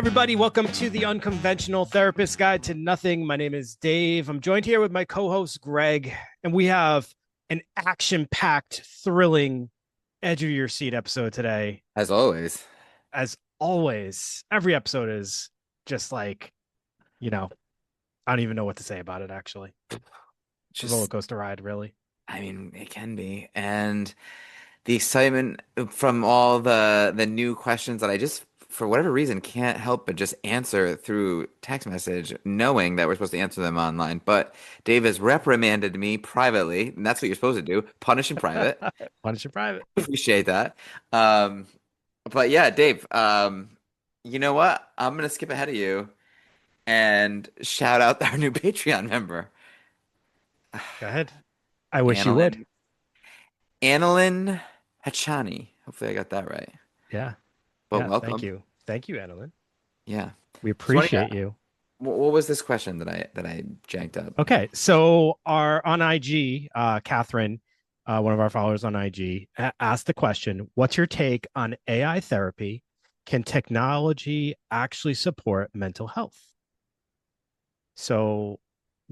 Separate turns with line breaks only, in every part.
everybody. Welcome to the Unconventional Therapist Guide to Nothing. My name is Dave. I'm joined here with my co host, Greg, and we have an action packed, thrilling, edge of your seat episode today.
As always.
As always, every episode is just like, you know, I don't even know what to say about it, actually. It's a roller
Just,
coaster ride, really.
I mean, it can be. And the excitement from all the new questions that I just, for whatever reason, can't help but just answer through text message, knowing that we're supposed to answer them online. But Dave has reprimanded me privately, and that's what you're supposed to do, punish in private.
Punish in private.
Appreciate that. Um, but yeah, Dave, you know what? I'm gonna skip ahead of you and shout out our new Patreon member,
Go ahead. I wish you would.
Annalyn. Annalyn Hachani. Hopefully I got that right.
Yeah.
Well,
Yeah. Thank
welcome.
you. Thank you, Adeline.
Yeah.
We
So
appreciate you.
what was this question that I jacked up?
Okay, so our on IG, Catherine, one of our followers on IG, asked the question: "What's your take on AI therapy? Can technology actually support mental health?" So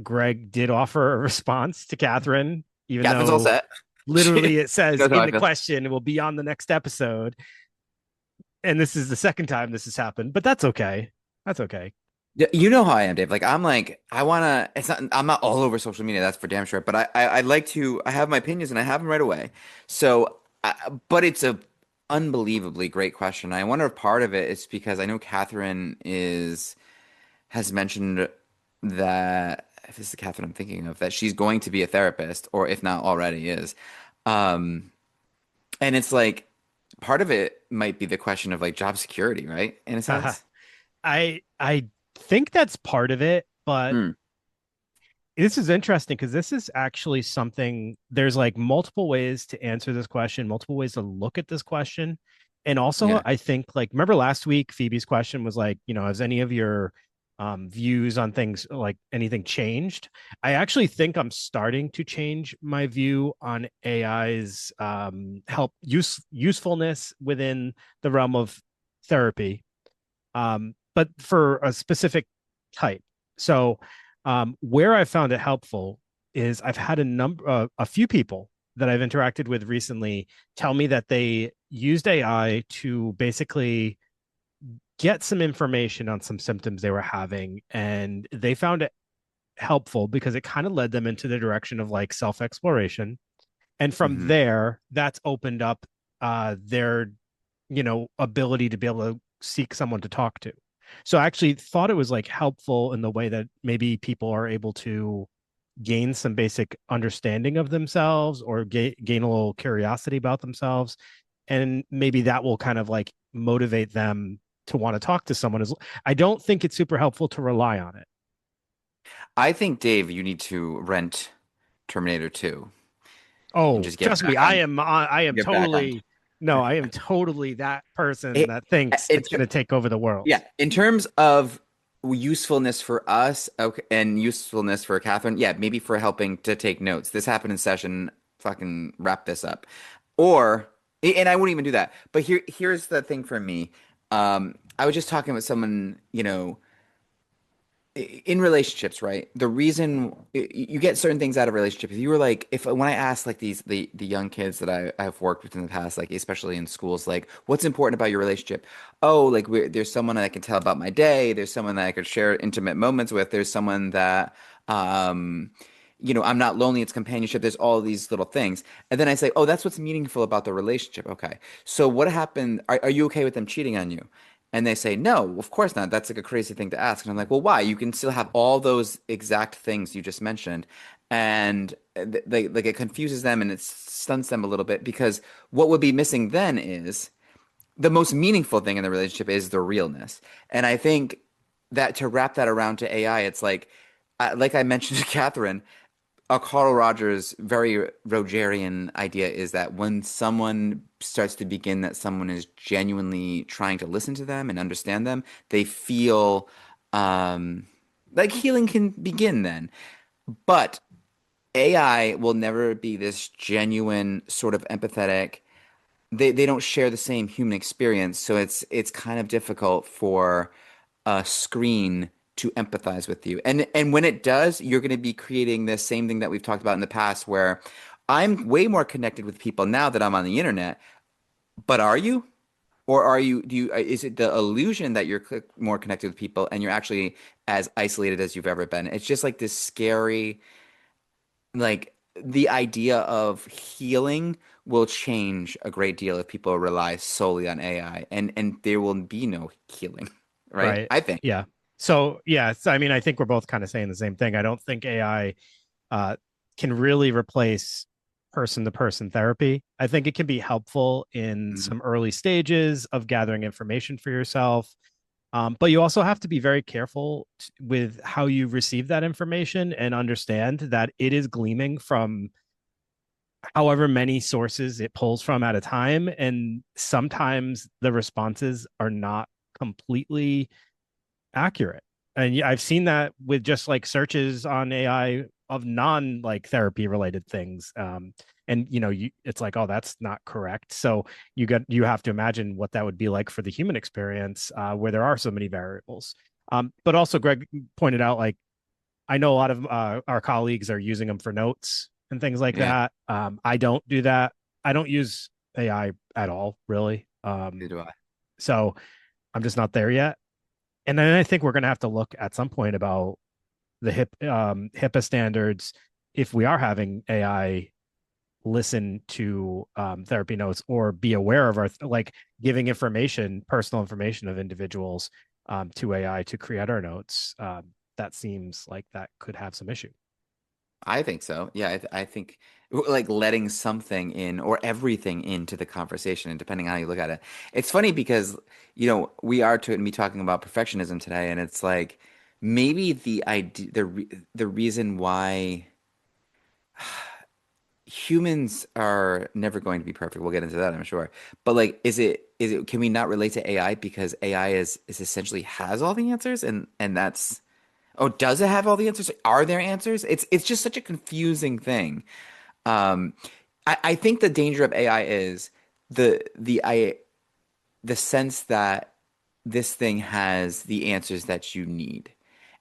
Greg did offer a response to Catherine, even
Catherine's all
though
set. She
literally it says
knows how
in
I
the
feel.
question it will be on the next episode. And this is the second time this has happened, but that's okay. That's okay.
Yeah, you know how I am, Dave. Like I wanna. It's not. I'm not all over social media. That's for damn sure. But I like to. I have my opinions and I have them right away. So, but it's a unbelievably great question. I wonder if part of it is because I know Catherine is has mentioned that if this is the Catherine I'm thinking of, that she's going to be a therapist, or if not already is. Um, and it's like part of it might be the question of like job security, right? In a sense.
I think that's part of it, but
Hmm.
this is interesting because this is actually something there's like multiple ways to answer this question, multiple ways to look at this question. And also,
Yeah.
I think like remember last week Phoebe's question was like, has any of your views on things like anything changed? I actually think I'm starting to change my view on AI's help usefulness within the realm of therapy, but for a specific type. So, where I found it helpful is I've had a few people that I've interacted with recently tell me that they used AI to basically get some information on some symptoms they were having, and they found it helpful because it kind of led them into the direction of like self exploration. And from
Hmm.
there, that's opened up their ability to be able to seek someone to talk to. So I actually thought it was like helpful in the way that maybe people are able to gain some basic understanding of themselves or gain a little curiosity about themselves, and maybe that will kind of like motivate them to want to talk to someone. I don't think it's super helpful to rely on it.
I think, Dave, you need to rent Terminator 2 and
Oh,
just get
trust me,
back on
I am
get back on.
totally no, I am totally that person
It,
that thinks
it
it's going to take over the world.
Yeah, in terms of usefulness for us, okay, and usefulness for Catherine, yeah, maybe for helping to take notes. This happened in session. Fucking wrap this up, or and I wouldn't even do that. But here's the thing for me. I was just talking with someone, in relationships, right? The reason you get certain things out of relationships, if you were like, if when I ask like the young kids that I've worked with in the past, like especially in schools, like what's important about your relationship? Oh, like there's someone that I can tell about my day. There's someone that I could share intimate moments with. There's someone that, I'm not lonely. It's companionship. There's all these little things. And then I say, oh, that's what's meaningful about the relationship. Okay. So what happened? Are you okay with them cheating on you? And they say, no, of course not. That's like a crazy thing to ask. And I'm like, well, why? You can still have all those exact things you just mentioned. And they like it confuses them and it stunts them a little bit because what would be missing then is the most meaningful thing in the relationship is the realness. And I think that to wrap that around to AI, it's like I mentioned to Catherine, a Carl Rogers very Rogerian idea is that when someone starts to begin that someone is genuinely trying to listen to them and understand them, they feel um, like healing can begin then. But AI will never be this genuine sort of empathetic. They don't share the same human experience, so it's kind of difficult for a screen to empathize with you. And when it does, you're going to be creating the same thing that we've talked about in the past where I'm way more connected with people now that I'm on the internet, but are you? Or are you, do you, is it the illusion that you're more connected with people and you're actually as isolated as you've ever been? It's just like this scary, like the idea of healing will change a great deal if people rely solely on AI and there will be no healing, right?
Right.
I think.
Yeah. So yeah, I mean, I think we're both kind of saying the same thing. I don't think AI uh, can really replace person to person therapy. I think it can be helpful in
Mhm.
some early stages of gathering information for yourself. But you also have to be very careful with how you receive that information and understand that it is gleaming from however many sources it pulls from at a time. And sometimes the responses are not completely accurate. And yeah, I've seen that with just like searches on AI of non like therapy related things. And it's like, oh, that's not correct. So you have to imagine what that would be like for the human experience, where there are so many variables. But also, Greg pointed out, like, I know a lot of our colleagues are using them for notes and things like
Yeah,
that. I don't do that. I don't use AI at all, really.
neither do I.
So I'm just not there yet. And then I think we're going to have to look at some point about the HIPAA standards if we are having AI listen to therapy notes or be aware of our like giving information, personal information of individuals to AI to create our notes. That seems like that could have some issue.
I think so. Yeah, I think like letting something in or everything into the conversation, and depending on how you look at it. It's funny because, we are to me talking about perfectionism today, and it's like maybe the reason why humans are never going to be perfect. We'll get into that, I'm sure. But like, can we not relate to AI because AI is essentially has all the answers and that's oh, does it have all the answers? Are there answers? It's just such a confusing thing. Um, I think the danger of AI is the sense that this thing has the answers that you need.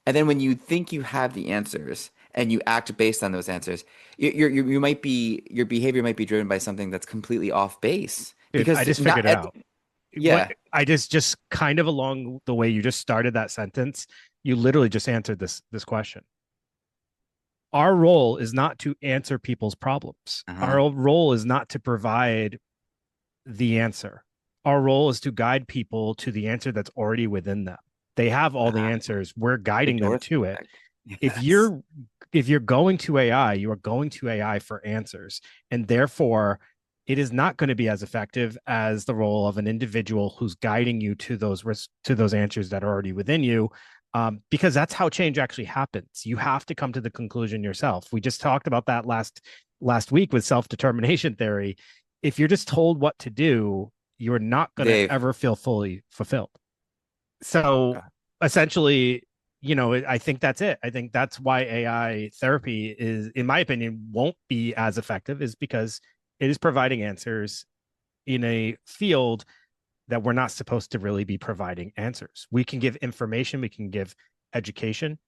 And then when you think you have the answers and you act based on those answers, you might be your behavior might be driven by something that's completely off base
Dude, I
because
just
not
figured it out. What
yeah.
I just kind of along the way you just started that sentence, you literally just answered this question. Our role is not to answer people's problems.
Uh-huh.
Our role is not to provide the answer. Our role is to guide people to the answer that's already within them. They have all the
Ah,
answers. We're
the
guiding them
Dorothy
to it.
effect.
If
Yes.
you're going to AI, you are going to AI for answers, and therefore it is not going to be as effective as the role of an individual who's guiding you to those answers that are already within you. Because that's how change actually happens. You have to come to the conclusion yourself. We just talked about that last week with self-determination theory. If you're just told what to do, you're not going to
Dave.
ever feel fully fulfilled. So
Okay.
essentially, I think that's it. I think that's why AI therapy is, in my opinion, won't be as effective, is because it is providing answers in a field that we're not supposed to really be providing answers. We can give information, we can give education,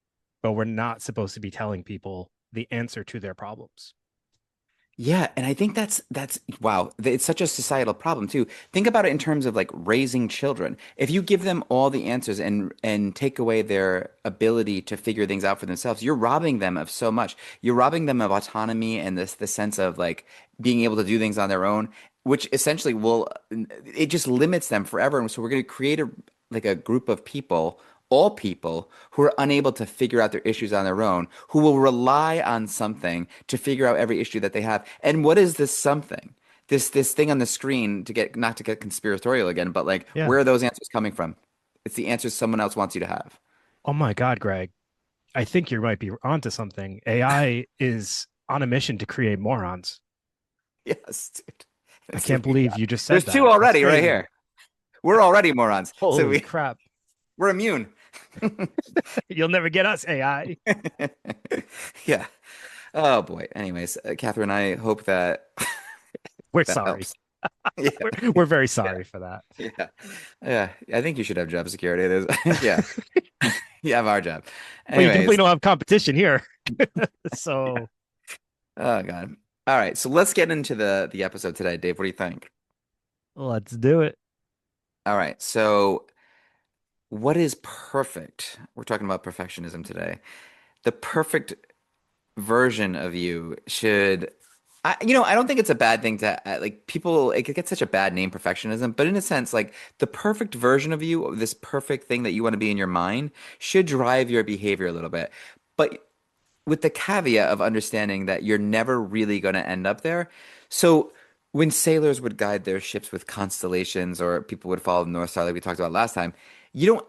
but we're not supposed to be telling people the answer to their problems.
Yeah, and I think that's wow, it's such a societal problem too. Think about it in terms of like raising children. If you give them all the answers and take away their ability to figure things out for themselves, you're robbing them of so much. You're robbing them of autonomy and the sense of like being able to do things on their own, which essentially will it just limits them forever. And so we're going to create a group of people, all people who are unable to figure out their issues on their own, who will rely on something to figure out every issue that they have. And what is this something? This thing on the screen to get not to get conspiratorial again, but like
Yeah.
where are those answers coming from? It's the answers someone else wants you to have.
Oh my God, Greg. I think you might be onto something. AI is on a mission to create morons.
Yes, dude.
I
It's
can't
really,
believe you just
there's
said
two
that. That's
already right
crazy.
here. We're already morons. So
Holy crap.
we're immune.
You'll never get us, AI.
Yeah. Oh boy. Anyways, Catherine, I hope that
We're
that
sorry.
helps. Yeah,
We're very
yeah,
sorry for that.
yeah, yeah. I think you should have job security. Yeah, you have our job.
Well, you definitely
Anyways,
don't have competition here. So
oh God. All right, so let's get into the episode today, Dave. What do you think?
let's do it.
All right, so what is perfect? We're talking about perfectionism today. The perfect version of you should I don't think it's a bad thing to like people it could get such a bad name perfectionism, but in a sense like the perfect version of you, this perfect thing that you want to be in your mind should drive your behavior a little bit. But with the caveat of understanding that you're never really going to end up there. So when sailors would guide their ships with constellations or people would follow the North Star like we talked about last time, you don't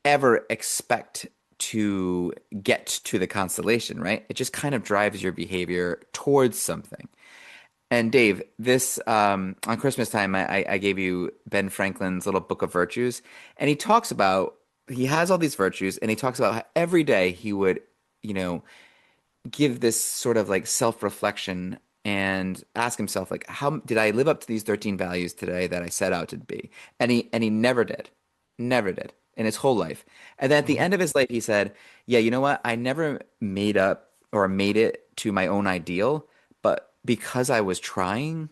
ever expect to get to the constellation, right? It just kind of drives your behavior towards something. And Dave, this on Christmas time, I gave you Ben Franklin's little book of virtues, and he has all these virtues, and he talks about how every day he would, you know, give this sort of like self-reflection and ask himself like how did I live up to these 13 values today that I set out to be? And he never did. Never did in his whole life. And then at the
Mhm.
end of his life he said, "Yeah, you know what? I never made up or made it to my own ideal, but because I was trying,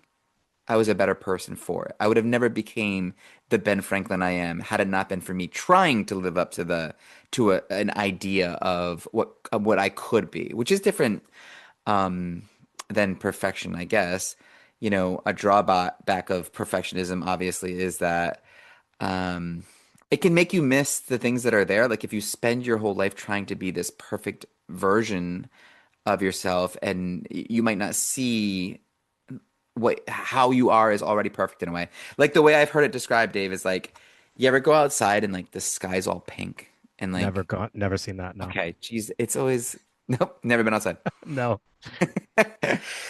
I was a better person for it. I would have never became the Ben Franklin I am had it not been for me trying to live up to an idea of what I could be, which is different um, than perfection, I guess. You know, a drawback of perfectionism obviously is that um, it can make you miss the things that are there. Like if you spend your whole life trying to be this perfect version of yourself, and you might not see what how you are is already perfect in a way. Like the way I've heard it described, Dave, is like you ever go outside and like the sky's all pink and like
Never seen that. No,
okay, geez, it's always nope, never been outside.
no.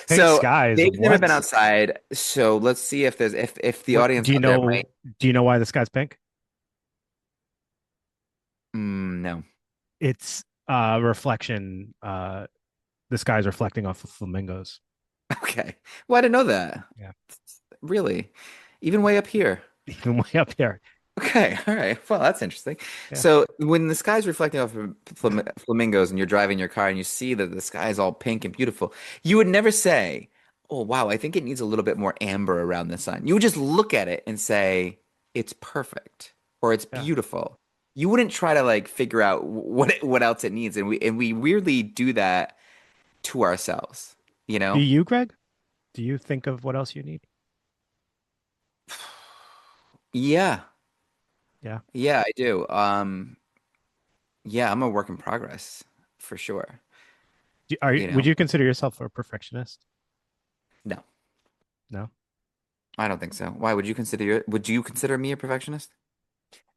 Pink
So
skies.
Dave's never been
What?
outside. So let's see if there's if the
What?
audience out there might.
Do you know why the sky's pink?
No.
It's reflection. The sky's reflecting off of flamingos.
Okay. Well, I didn't know that.
Yeah,
Really? Even way up here.
even way up there.
Okay, all right. Well, that's interesting.
Yeah,
So when the sky's reflecting off of flamingos and you're driving your car and you see that the sky is all pink and beautiful, you would never say, "Oh, wow, I think it needs a little bit more amber around the sun." You would just look at it and say, "It's perfect" or "It's
yeah.
beautiful." You wouldn't try to like figure out what else it needs, and we weirdly do that to ourselves, you
Do
know?
you, Greg? Do you think of what else you need?
Yeah.
Yeah.
Yeah, I do. Yeah, I'm a work in progress for sure. You
Would
know?
you consider yourself a perfectionist?
No.
No.
I don't think so. Why would you consider me a perfectionist?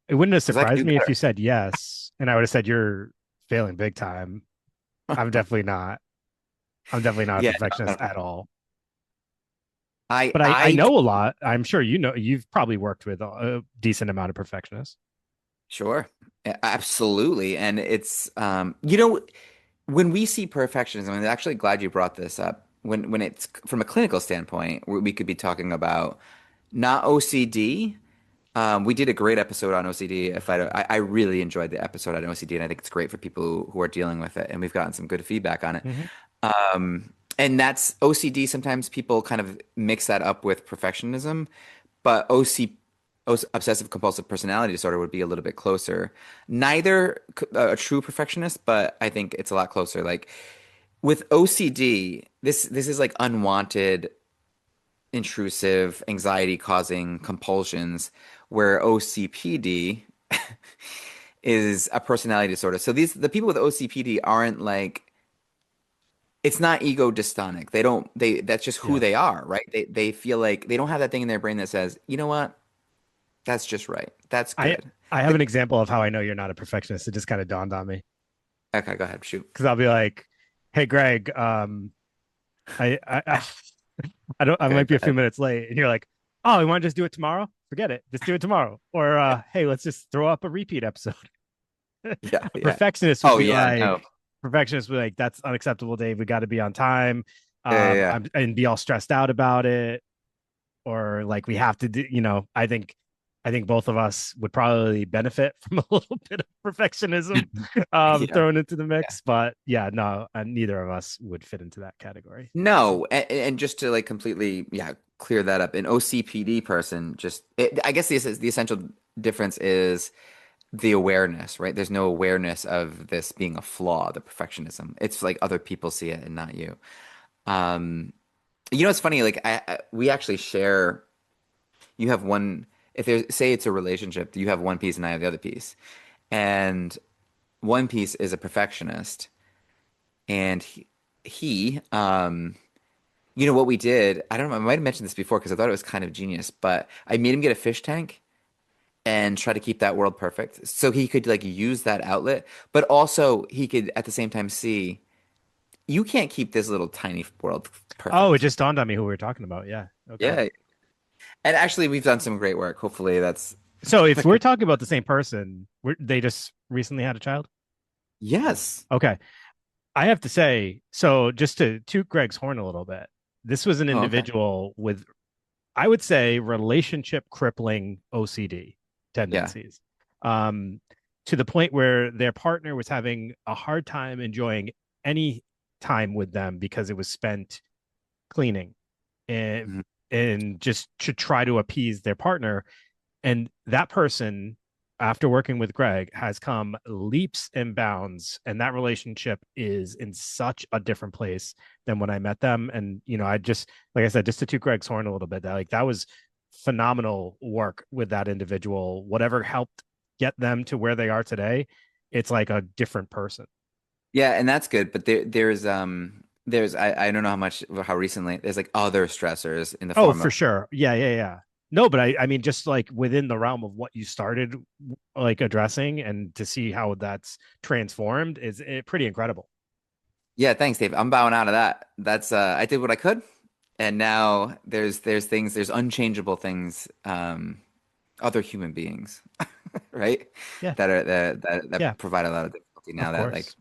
It wouldn't have
Because I can
surprised
do
me if
better.
you said yes, and I would have said you're failing big time. I'm definitely not. I'm definitely not a
Yeah, no,
perfectionist
no.
at all.
I
But I
I
know a lot. I'm sure you know you've probably worked with a decent amount of perfectionists.
sure. Absolutely. And it's you know when we see perfectionism, I'm actually glad you brought this up. When it's from a clinical standpoint, we could be talking about not OCD. We did a great episode on OCD. If I really enjoyed the episode on OCD, and I think it's great for people who are dealing with it. And we've gotten some good feedback on it.
Hmm.
And that's OCD. Sometimes people kind of mix that up with perfectionism, but obsessive compulsive personality disorder, would be a little bit closer. Neither a true perfectionist, but I think it's a lot closer. Like with OCD, this is like unwanted, intrusive, anxiety-causing compulsions, where OCPD is a personality disorder. So the people with OCPD aren't like it's not ego dystonic. They that's just who
Yeah.
they are, right? They feel like they don't have that thing in their brain that says, "You know what? That's just right. That's
I
good."
I have an example of how I know you're not a perfectionist. It just kind of dawned on me
Okay, go ahead. Shoot.
because I'll be like, "Hey, Greg, I I don't I
Okay,
might be
go
a few
ahead.
minutes late," and you're like, "Oh, we want to just do it tomorrow? Forget it. Just do it tomorrow." Or hey, let's just throw up a repeat episode.
Yeah,
A
yeah.
perfectionist would
Oh
be
yeah, no.
like, perfectionist would be like, "That's unacceptable, Dave. We got to be on time."
Yeah, yeah, yeah.
And be all stressed out about it. or like we have to do, I think both of us would probably benefit from a little bit of perfectionism
Yeah.
thrown into the
Yeah.
mix. But yeah, no, neither of us would fit into that category.
No, and just to like completely, yeah, clear that up, an OCPD person I guess the essential difference is the awareness, right? There's no awareness of this being a flaw, the perfectionism. It's like other people see it and not you. Um, it's funny, like we actually share, you have one, if there's, say it's a relationship, you have one piece and I have the other piece. And one piece is a perfectionist and what we did, I don't know, I might have mentioned this before because I thought it was kind of genius, but I made him get a fish tank and try to keep that world perfect so he could like use that outlet, but also he could at the same time see you can't keep this little tiny world
Oh, it
perfect.
just dawned on me who we were talking about. Yeah. Okay.
Yeah. And actually we've done some great work. Hopefully that's
So if we're talking about the same person, they just recently had a child.
yes.
Okay. I have to say, so just to toot Greg's horn a little bit, this was an
Oh, okay.
individual with, I would say, relationship crippling OCD
Yeah.
tendencies, um, to the point where their partner was having a hard time enjoying any time with them because it was spent cleaning and
Mhm.
just to try to appease their partner. And that person, after working with Greg, has come leaps and bounds. And that relationship is in such a different place than when I met them. And, I just, like I said, just to toot Greg's horn a little bit, that was phenomenal work with that individual. Whatever helped get them to where they are today, it's like a different person.
Yeah, and that's good, but there's I don't know how recently there's like other stressors in the
Oh,
form
for
of
sure. Yeah, yeah, yeah. No, but I mean, just like within the realm of what you started like addressing and to see how that's transformed is pretty incredible.
yeah, thanks, Dave. I'm bowing out of that. That's I did what I could, and now there's things, there's unchangeable things, other human beings, right?
Yeah,
That
yeah,
provide a lot of difficulty
of
now that like
course.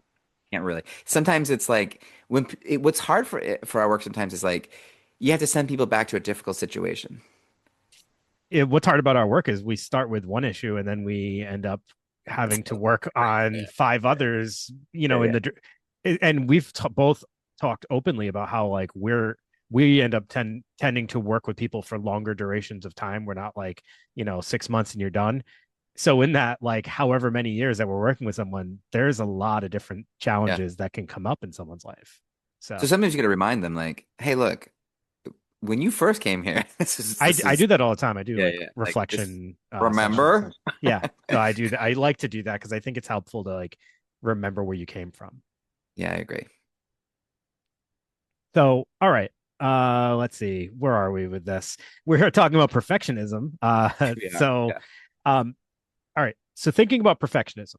can't really. Sometimes it's like what's hard for our work sometimes is like you have to send people back to a difficult situation.
What's hard about our work is we start with one issue and then we end up having to work on five others,
Yeah,
in
yeah,
and we've both talked openly about how like we end up tending to work with people for longer durations of time. We're not like, 6 months and you're done. So in that, like, however many years that we're working with someone, there's a lot of different
yeah.
challenges that can come up in someone's life.
So
So
sometimes you got to remind them like, hey, look, when you first came here, this
I
is
do that all the time. I do
yeah,
like
yeah. Like this,
reflection sessions.
remember?
Yeah, no, I do that. I like to do that because I think it's helpful to like remember where you came from.
Yeah, I agree.
So, all right. Let's see. Where are we with this? We're talking about perfectionism.
Yeah,
So,
yeah,
all right. So thinking about perfectionism,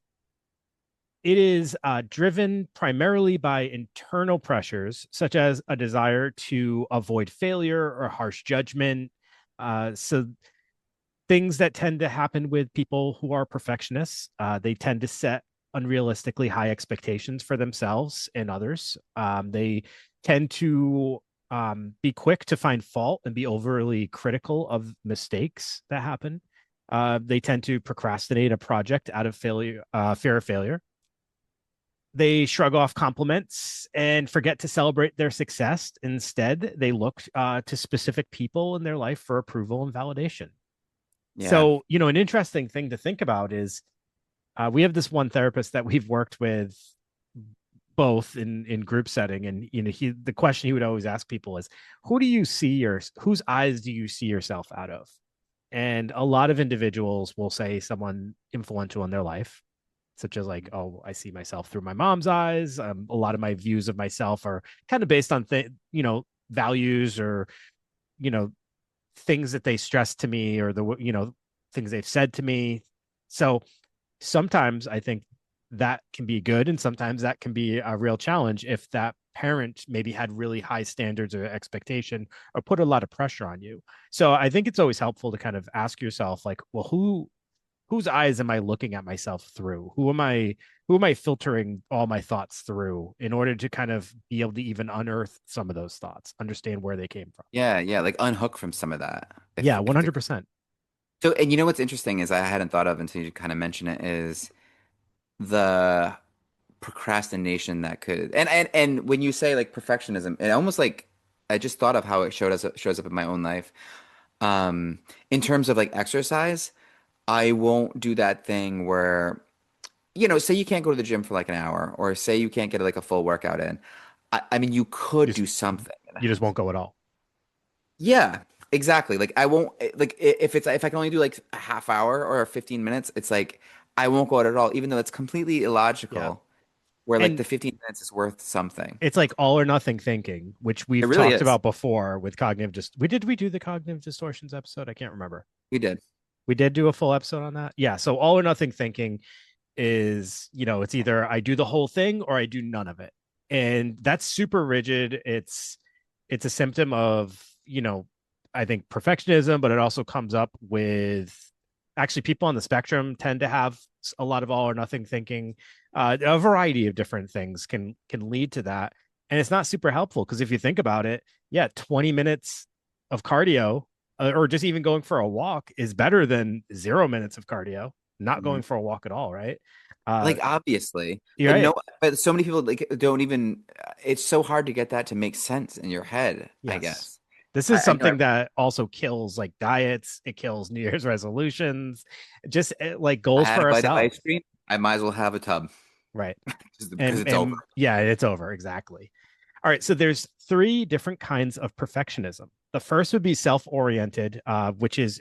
it is driven primarily by internal pressures, such as a desire to avoid failure or harsh judgment. So things that tend to happen with people who are perfectionists. They tend to set unrealistically high expectations for themselves and others. They tend to be quick to find fault and be overly critical of mistakes that happen. They tend to procrastinate a project out of fear of failure. They shrug off compliments and forget to celebrate their success. Instead, they look to specific people in their life for approval and validation.
yeah,
So, an interesting thing to think about is we have this one therapist that we've worked with both in group setting, and the question he would always ask people is, whose eyes do you see yourself out of? And a lot of individuals will say someone influential in their life, such as like, oh, I see myself through my mom's eyes. A lot of my views of myself are kind of based on values or you know things that they stress to me or things they've said to me. So sometimes I think that can be good and sometimes that can be a real challenge if that parent maybe had really high standards or expectation or put a lot of pressure on you. So I think it's always helpful to kind of ask yourself like, well, whose eyes am I looking at myself through? who am I filtering all my thoughts through in order to kind of be able to even unearth some of those thoughts, understand where they came from.
Yeah, yeah, like unhook from some of that.
Yeah,
If the
100%.
So, and you know what's interesting is I hadn't thought of until you kind of mention it is the procrastination that could and when you say like perfectionism, it almost like I just thought of how it shows up in my own life. In terms of like exercise, I won't do that thing where, say you can't go to the gym for like an hour, or say you can't get like a full workout in. I mean, you could
Just
do something.
you just won't go at all.
Yeah, exactly. Like I won't like if I can only do like a half hour or 15 minutes, it's like I won't go out at all, even though it's completely
Yeah.
illogical, where like
And
the 15 minutes is worth something.
it's like all or nothing thinking, which
It
we've
really
talked
is.
about before with cognitive just we do the cognitive distortions episode? I can't remember.
We did.
We did do a full episode on that. Yeah. So all or nothing thinking is, it's either I do the whole thing or I do none of it. And that's super rigid. It's a symptom of, I think perfectionism, but it also comes up with actually people on the spectrum tend to have a lot of all or nothing thinking. A variety of different things can lead to that. And it's not super helpful because if you think about it, yeah, 20 minutes of cardio or just even going for a walk is better than 0 minutes of cardio, not
Mhm.
going for a walk at all, right? Uh,
Like obviously,
you're
but
right.
no, but so many people like don't even. It's so hard to get that to make sense in your head, I
Yes.
guess.
This is
I know
something that also kills like diets. It kills New Year's resolutions, just like
I
goals
had
for
a bite of ice
ourselves.
cream. I might as well have a tub
Right.
just because
And
it's over.
yeah, it's over. Exactly. All right. So there's three different kinds of perfectionism. The first would be self-oriented, which is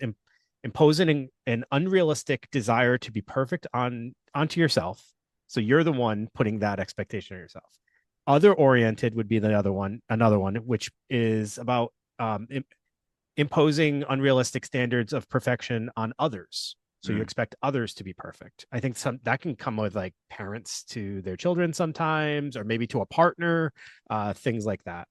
imposing an unrealistic desire to be perfect onto yourself. So you're the one putting that expectation on yourself. Other oriented would be another one, which is about imposing unrealistic standards of perfection on others. So you
Mm,
expect others to be perfect. I think some that can come with like parents to their children sometimes, or maybe to a partner, things like that.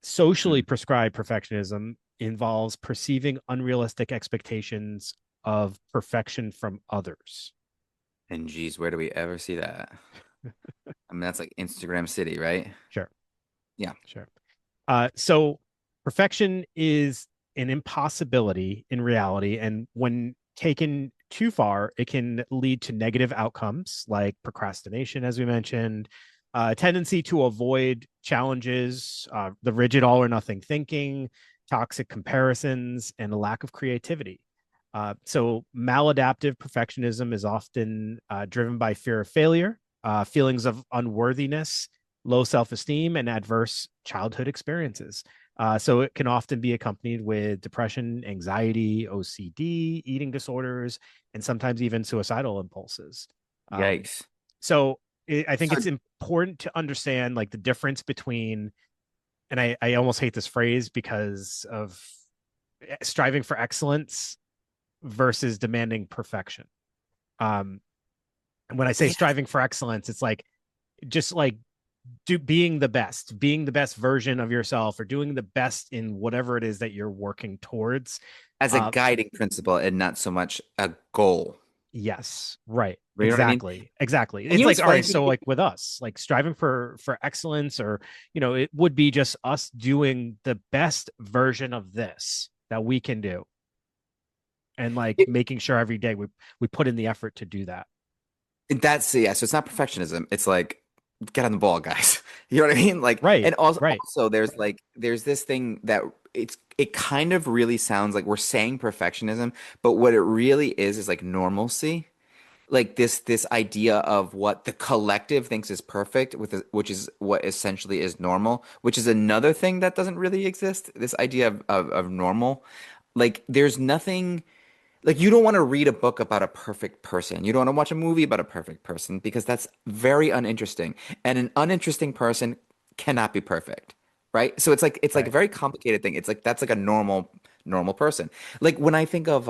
Socially
mm.
prescribed perfectionism involves perceiving unrealistic expectations of perfection from others.
And geez, where do we ever see that? I mean, that's like Instagram City, right?
Sure,
Yeah.
sure. So perfection is an impossibility in reality, and when taken too far, it can lead to negative outcomes like procrastination, as we mentioned, tendency to avoid challenges, the rigid all or nothing thinking, toxic comparisons, and a lack of creativity. So maladaptive perfectionism is often driven by fear of failure, feelings of unworthiness, low self esteem, and adverse childhood experiences. So it can often be accompanied with depression, anxiety, OCD, eating disorders, and sometimes even suicidal impulses. Um,
Yikes.
so I think
So
it's important to understand like the difference between, and I almost hate this phrase because of striving for excellence versus demanding perfection. Um, and when I say
yeah,
striving for excellence, it's like just like being the best version of yourself or doing the best in whatever it is that you're working towards.
as a
uh
guiding principle and not so much a goal.
yes, right,
You know what I mean?
exactly.
And
It's
you know
like
what's
all
funny
right,
to
so
me?
like with us like striving for excellence, or it would be just us doing the best version of this that we can do, and like making sure every day we put in the effort to do that.
That's yeah, so it's not perfectionism. It's like get on the ball, guys. You know what I mean? Like,
Right,
and also
right,
also there's this thing that it kind of really sounds like we're saying perfectionism, but what it really is like normalcy. Like this idea of what the collective thinks is perfect which is what essentially is normal, which is another thing that doesn't really exist. This idea of normal. Like there's nothing like you don't want to read a book about a perfect person. You don't want to watch a movie about a perfect person because that's very uninteresting. And an uninteresting person cannot be perfect, right? So it's like a
right.
very complicated thing. It's like that's like a normal person. Like when I think of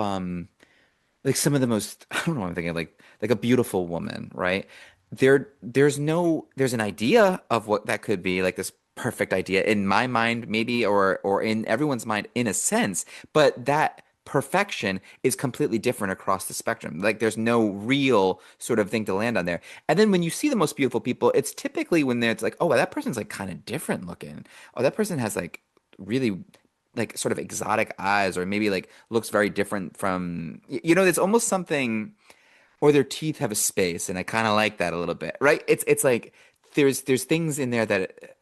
like some of the most I don't know what I'm thinking like a beautiful woman, right? There's an idea of what that could be, like this perfect idea in my mind maybe or in everyone's mind in a sense, but that perfection is completely different across the spectrum. Like there's no real sort of thing to land on there. And then when you see the most beautiful people, it's typically when it's like, oh, well, that person's like kind of different looking. Oh, that person has like really like sort of exotic eyes, or maybe like looks very different from, it's almost something, or their teeth have a space, and I kind of like that a little bit, right? It's like there's things in there that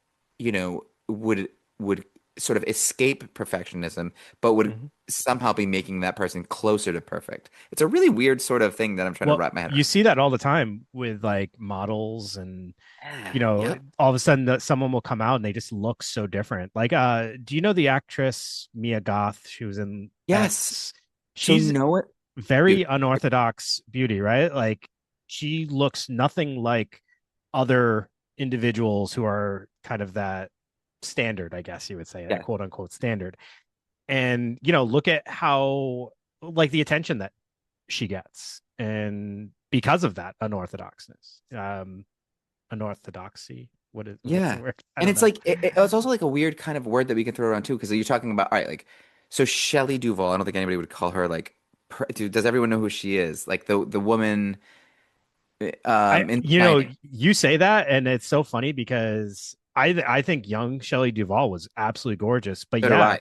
would sort of escape perfectionism, but would
Mhm.
somehow be making that person closer to perfect. It's a really weird sort of thing that I'm trying to
Well,
wrap my head
you
around.
see that all the time with like models and
Yeah. Yep.
all of a sudden that someone will come out and they just look so different. Like do you know the actress Mia Goth? She was in
Yes.
X.
So
She's
know it,
very
dude.
unorthodox beauty, right? Like she looks nothing like other individuals who are kind of that standard, I guess you would say, that
Yeah.
quote unquote standard. And look at how like the attention that she gets, and because of that unorthodoxness, unorthodoxy. What's the
Yeah.
word? I
And
don't
it's
know.
like it's also like a weird kind of word that we can throw around too, because you're talking about, all right, like, so Shelley Duvall, I don't think anybody would call her like dude, does everyone know who she is? Like the woman in Shining.
You say that, and it's so funny because I think young Shelley Duvall was absolutely gorgeous, but
So do
yeah,
I. A- a-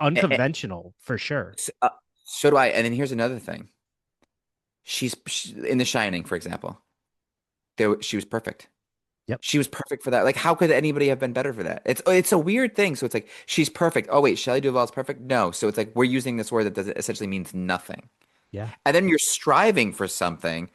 unconventional for sure.
so, so do I. And then here's another thing. In The Shining, for example. She was perfect.
Yep.
She was perfect for that. Like, how could anybody have been better for that? It's a weird thing. So it's like she's perfect. Oh wait, Shelley Duvall's perfect. No. So it's like we're using this word that does essentially means nothing.
Yeah.
And then you're striving for something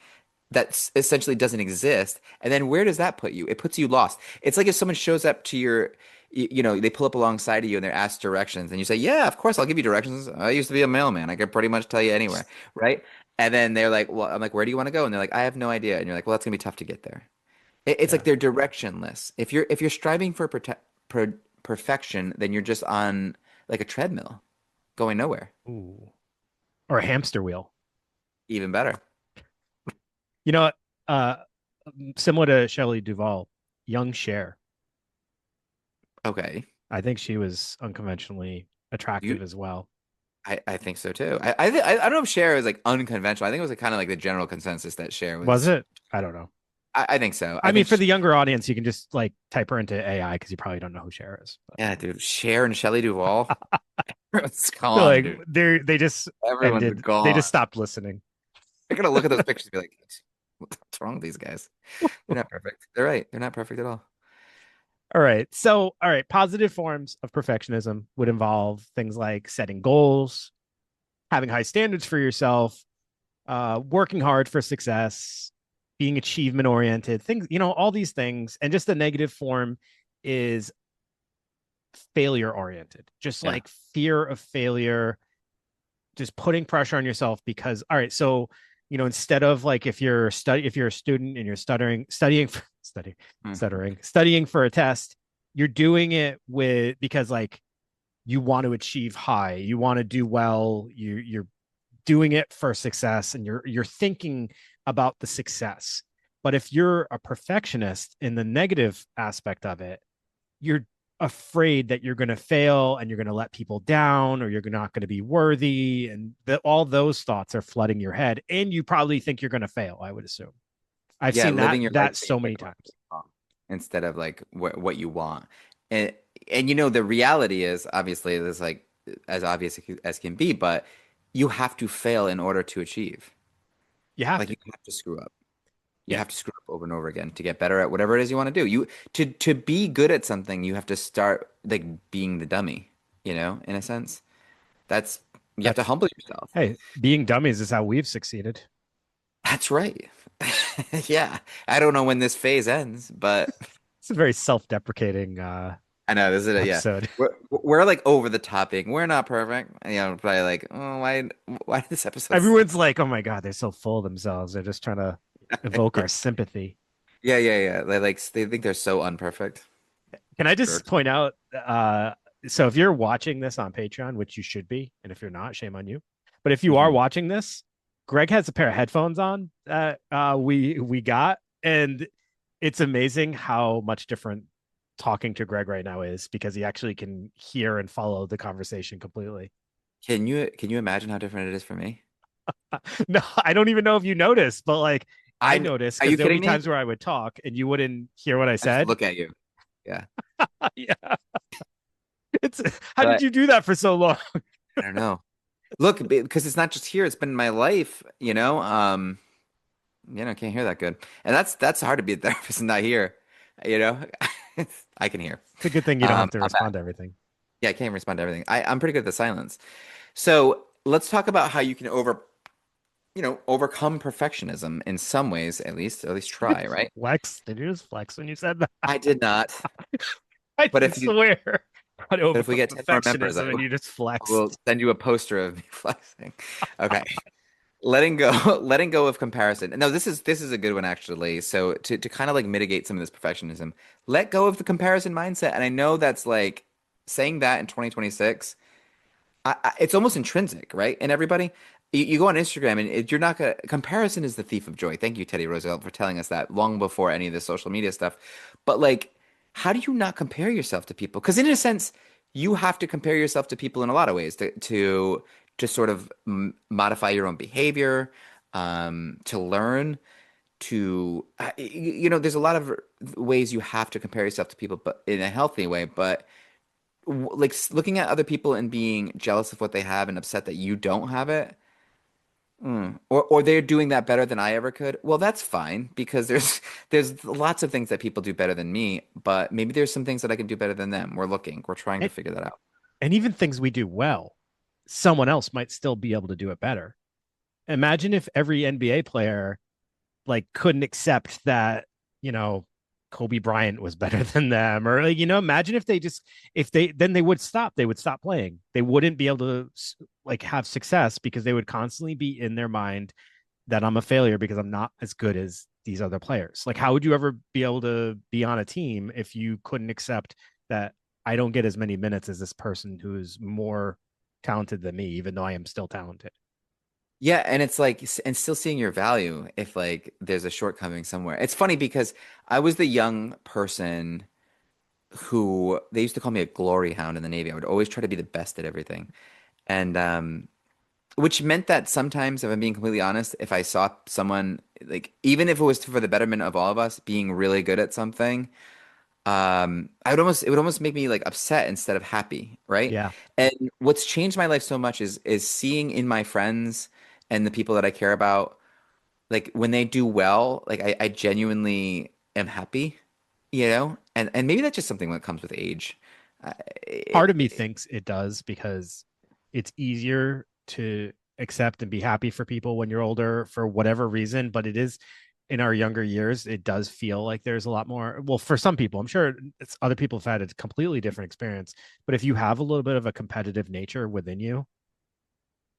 that essentially doesn't exist. And then where does that put you? It puts you lost. It's like if someone shows up to they pull up alongside of you and they're asked directions, and you say, "Yeah, of course, I'll give you directions. I used to be a mailman. I could pretty much tell you anywhere, right?" And then they're like, "Well," I'm like, "Where do you want to go?" And they're like, "I have no idea." And you're like, "Well, that's gonna be tough to get there." It's like
Yeah.
they're directionless. If you're striving for perfection, then you're just on like a treadmill, going nowhere.
Ooh. Or a hamster wheel.
Even better.
You know, uh, similar to Shelley Duvall, young Cher.
Okay.
I think she was unconventionally
You
attractive as well.
I think so too. I don't know if Cher was like unconventional. I think it was like kind of like the general consensus that Cher
Was
was.
it? I don't know.
I think so.
I
I
mean,
think
for the younger audience, you can just like type her into AI because you probably don't know who Cher is. But
yeah, dude. Cher and Shelley Duvall. It's
they're
gone,
like
dude.
they just
Everyone's
ended. They
gone.
just stopped listening.
They're gonna look at those pictures and be like, "What's wrong with these guys? They're not perfect." They're right. They're not perfect at all.
All right. So, all right. Positive forms of perfectionism would involve things like setting goals, having high standards for yourself, working hard for success, being achievement oriented, things, all these things. And just the negative form is failure oriented, just
Yeah.
like fear of failure, just putting pressure on yourself because, all right, so, instead of like if you're a student and you're
Mhm.
studying for a test, you're doing it because like you want to achieve high, you want to do well, you're doing it for success, and you're thinking about the success. But if you're a perfectionist in the negative aspect of it, you're afraid that you're going to fail and you're going to let people down, or you're not going to be worthy, and all those thoughts are flooding your head, and you probably think you're going to fail, I would assume. I've
Yeah,
seen that
living your life
that so
based
many
like on
times.
wrong instead of like what you want. And the reality is obviously it's like as obvious as can be, but you have to fail in order to achieve.
You have
Like
to.
you have to screw up. You
Yeah,
have to screw up over and over again to get better at whatever it is you want to do. To be good at something, you have to start like being the dummy, in a sense. That's You have to
that's
humble yourself.
hey, being dummies is how we've succeeded.
That's right. Yeah. I don't know when this phase ends, but
It's a very self-deprecating
I know this is it. Yeah,
episode.
we're like over the topping. We're not perfect. Probably like, oh, why did this episode suck?
Everyone's like, oh my god, they're so full of themselves, they're just trying to evoke
Yeah,
our sympathy.
yeah. They think they're so unperfect.
Can I just
Jerks.
point out, so if you're watching this on Patreon, which you should be, and if you're not, shame on you. But if you are
Mhm.
watching this, Greg has a pair of headphones on that we got, and it's amazing how much different talking to Greg right now is because he actually can hear and follow the conversation completely.
Can you imagine how different it is for me?
No, I don't even know if you noticed, but like I
I
noticed
Are
because
you
there'll be
kidding me?
times where I would talk and you wouldn't hear what I
I just
said.
look at you. Yeah.
Yeah. It's how did
But
you do that for so long?
I don't know. Look, because it's not just here, it's been in my life, you know. Can't hear that good. And that's hard to be a therapist and not hear, you know. I can hear.
It's a good thing you don't have to
I'm bad.
respond to everything.
Yeah, I can't respond to everything. I'm pretty good at the silence. So let's talk about how you can overcome perfectionism in some ways, at least try, right?
Flex. Did you just flex when you said that?
I did not.
I
But if you
swear. Try to
but if we
overcome
get 10 more members,
perfectionism and you just
I will
flexed.
send you a poster of me flexing. Okay. Letting go, letting go of comparison. No, this is a good one actually. So to kind of like mitigate some of this perfectionism, let go of the comparison mindset. And I know that's like saying that in 2026. It's almost intrinsic, right? And everybody, you go on Instagram and you're not gonna. Comparison is the thief of joy. Thank you, Teddy Roosevelt, for telling us that long before any of the social media stuff. But like, how do you not compare yourself to people? Because in a sense, you have to compare yourself to people in a lot of ways to just sort of modify your own behavior, to learn, there's a lot of ways you have to compare yourself to people, but in a healthy way. But like looking at other people and being jealous of what they have and upset that you don't have it, or they're doing that better than I ever could. Well, that's fine because there's lots of things that people do better than me, but maybe there's some things that I can do better than them. We're trying to
And,
figure that out.
and even things we do well, someone else might still be able to do it better. Imagine if every NBA player like couldn't accept that, you know, Kobe Bryant was better than them, or like, imagine if they just if they then they would stop playing. They wouldn't be able to like have success because they would constantly be in their mind that I'm a failure because I'm not as good as these other players. Like, how would you ever be able to be on a team if you couldn't accept that I don't get as many minutes as this person who is more talented than me, even though I am still talented?
Yeah, and it's like, and still seeing your value if like there's a shortcoming somewhere. It's funny because I was the young person who they used to call me a glory hound in the Navy. I would always try to be the best at everything. And which meant that sometimes, if I'm being completely honest, if I saw someone like even if it was for the betterment of all of us being really good at something, it would almost make me like upset instead of happy, right?
Yeah,
And what's changed my life so much is seeing in my friends and the people that I care about, like when they do well, like I genuinely am happy, and maybe that's just something that comes with age. Uh,
part of me
it,
thinks it does because it's easier to accept and be happy for people when you're older for whatever reason, but it is in our younger years, it does feel like there's a lot more. Well, for some people, I'm sure it's other people have had a completely different experience. But if you have a little bit of a competitive nature within you,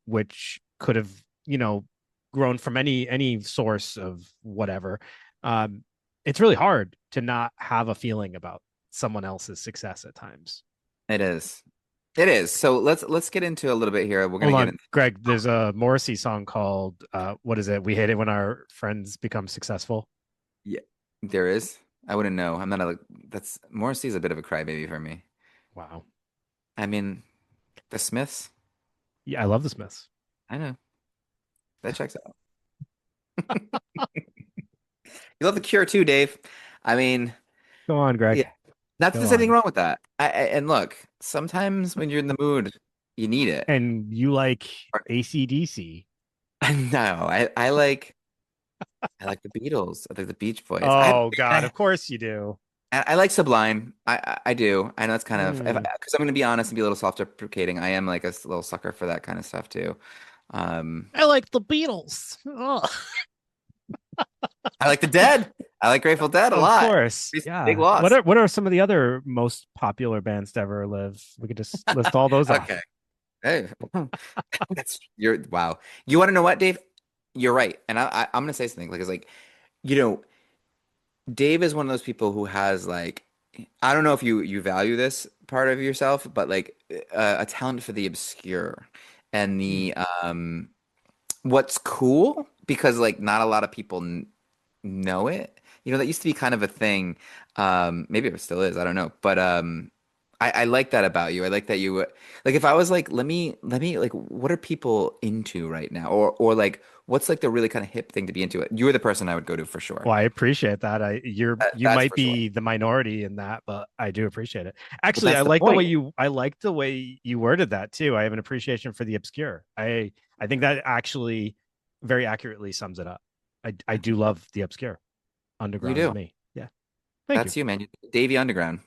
which could have, you know, grown from any source of whatever, um, it's really hard to not have a feeling about someone else's success at times.
it is. It is. So let's get into a little bit here. We're gonna
Hold
get
on,
into
Greg. There's a Morrissey song called what is it? We hate it when our friends become successful.
yeah, there is. I wouldn't know. I'm not a that's Morrissey's a bit of a crybaby for me.
Wow.
I mean, the Smiths,
Yeah, I love the Smiths.
I know. That checks out. You love the Cure too, Dave. I mean,
Go on,
yeah.
Greg.
Not that
Go
there's anything
on.
wrong with that. And look, sometimes when you're in the mood, you need it.
And you like
Or-
ACDC.
No, I like the Beatles. I like the Beach Boys.
Oh God, of course you do.
I like Sublime. I do. I know it's kind of
Mm.
because I'm going to be honest and be a little self-deprecating. I am like a little sucker for that kind of stuff too. Um,
I like the Beatles. Oh,
I like the Dead. I like Grateful Dead a
of
lot.
course.
Big
Yeah.
loss.
What are some of the other most popular bands to ever live? We could just list all those
Okay.
off.
Hey, you're wow. You want to know what, Dave? You're right. And I'm gonna say something like it's like, you know, Dave is one of those people who has like I don't know if you value this part of yourself, but like a talent for the obscure and
Hmm.
the what's cool because like not a lot of people know it. That used to be kind of a thing. Maybe it still is. I don't know. But I like that about you. I like that you like if I was like, let me like what are people into right now? Or like what's like the really kind of hip thing to be into? You're the person I would go to for sure.
Well, I appreciate that. You
That's
might
for sure.
be the minority in that, but I do appreciate it.
Well,
Actually,
that's the point.
I like the way you worded that too. I have an appreciation for the obscure. I think that actually very accurately sums it up. I
Yeah,
do love the obscure.
you
Underground is
do.
me. Yeah. Thank you.
That's you, man. Davy Underground.